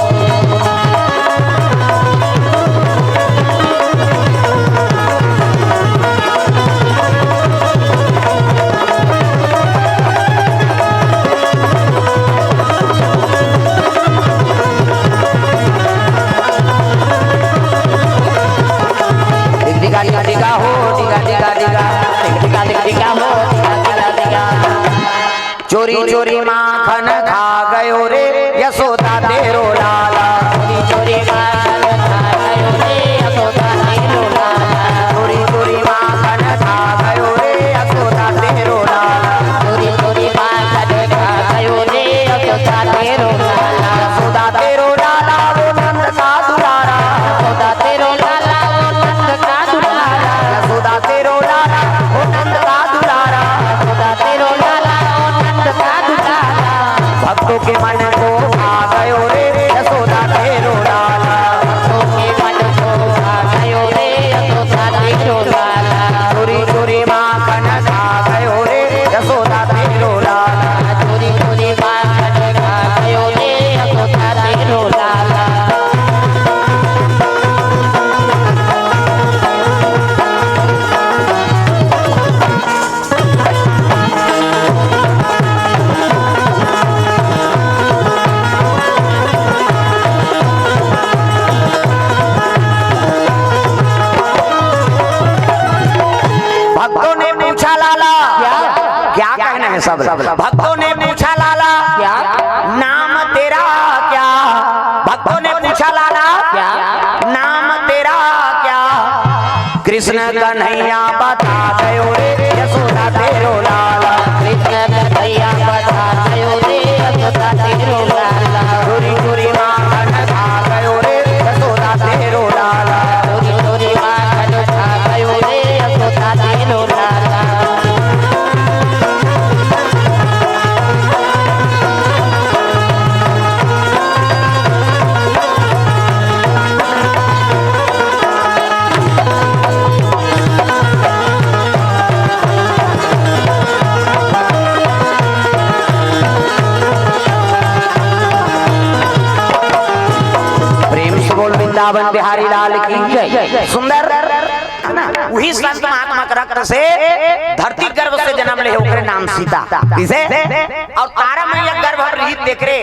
दिगा दिगा दिगा हो दिगा दिगा दिगा दिगा दिगा दिगा हो दिगा दिगा दिगा चोरी चोरी माखन खा गयो रे यशोदा तेरो लाला चोरी चोरी माखन खा गयो रे यशोदा तेरो लाला चोरी चोरी माखन खा गयो रे यशोदा तेरो लाला चोरी चोरी माखन खा गयो रे यशोदा तेरो लाला यशोदा तेरो लाला वो नंद का दुलारा यशोदा तेरो लाला वो नंद का दुलारा यशोदा तेरो लाला वो नंद का दुलारा यशोदा तेरो लाला वो नंद का दुलारा भक्तों के मन को आ गयो रे यशोदा तेरो लाला भक्तों के मन को आ गयो रे यशोदा तेरो लाला चोरी चोरी माखन खा गयो रे यशोदा तेरो लाला चोरी चोरी माखन खा गयो रे यशोदा तेरो लाला भक्तों ने पूछा लाला क्या कहना है सब भक्तों ने पूछा लाला क्या नाम तेरा क्या भक्तों ने पूछा लाला क्या नाम तेरा क्या कृष्ण कन्हैया बता गयो रे यशोदा तेरो लाला कृष्ण कन्हैया बता गयो रे यशोदा तेरो लाला चोरी चोरी माखन खा गयो रे यशोदा तेरो लाला चोरी चोरी माखन खा गयो रे यशोदा तेरो लाला प्रेम से बोल वृंदावन बिहारी लाल की जय सुंदर वही संत महात्मा के रक्त से धरती गर्भ से जन्म ले ओकरे नाम सीता किसे और तारा मैया गर्भ रही देख रे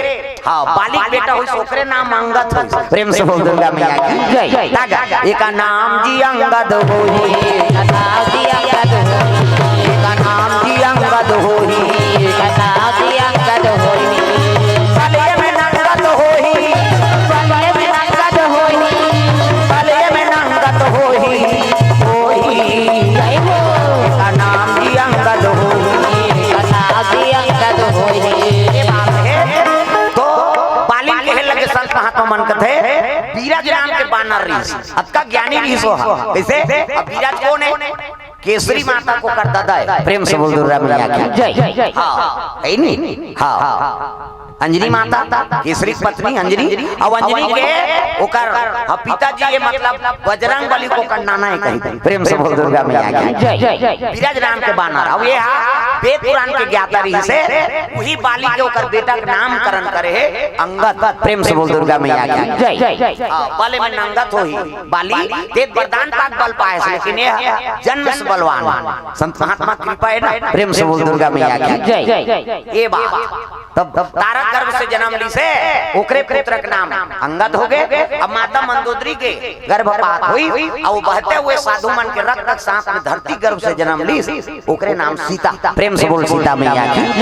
हां बालिक बेटा होई ओकरे नाम अंगद होई प्रेम से बोल दुर्गा मैया की जय तागा एका नाम जी अंगद होई नाम जी अंगद होई एका नाम जी अंगद होई नाम जी अंगद होई भले में नंगत होई भले में अंगद होई भले में नंगत होई जय हो एका नाम जी अंगद होई नाम जी अंगद होई ये बात है तो बालिन के लगे संत महात्मा मन कथे बीराज नाम के बानर रही अब का ज्ञानी रही सो कैसे अब बीराज कौन है केसरी माता को कर दादा है प्रेम से बोल दुर्गा मैया की जय हाँ है नहीं हाँ अंजनी माता केसरी पत्नी अंजनी और अंजनी के ओकर पिताजी ये मतलब बजरंग बली को करनाना है कहीं प्रेम से बोल दुर्गा मैया की जय बीराज राम के बानर अब ये वेद पुराण के ज्ञाता रही से वही बाली के ओकर बेटा के नामकरण करे है अंगद प्रेम से बोल दुर्गा मैया की जय बाले में अंगद होई बाली तेज वरदान पाक बल पाए से लेकिन ये जन्म से बलवान संत महात्मा कृपा है ना प्रेम से बोल दुर्गा मैया की जय ये बात तब तारा गर्भ से जन्म ली से ओकरे पुत्र के नाम अंगद हो गए अब माता मंदोदरी के गर्भपात हुई और वो बहते हुए साधु मन के रक्त साथ में धरती गर्भ से जन्म ली ओकरे नाम सीता प्रेम से बोल सीता मैया की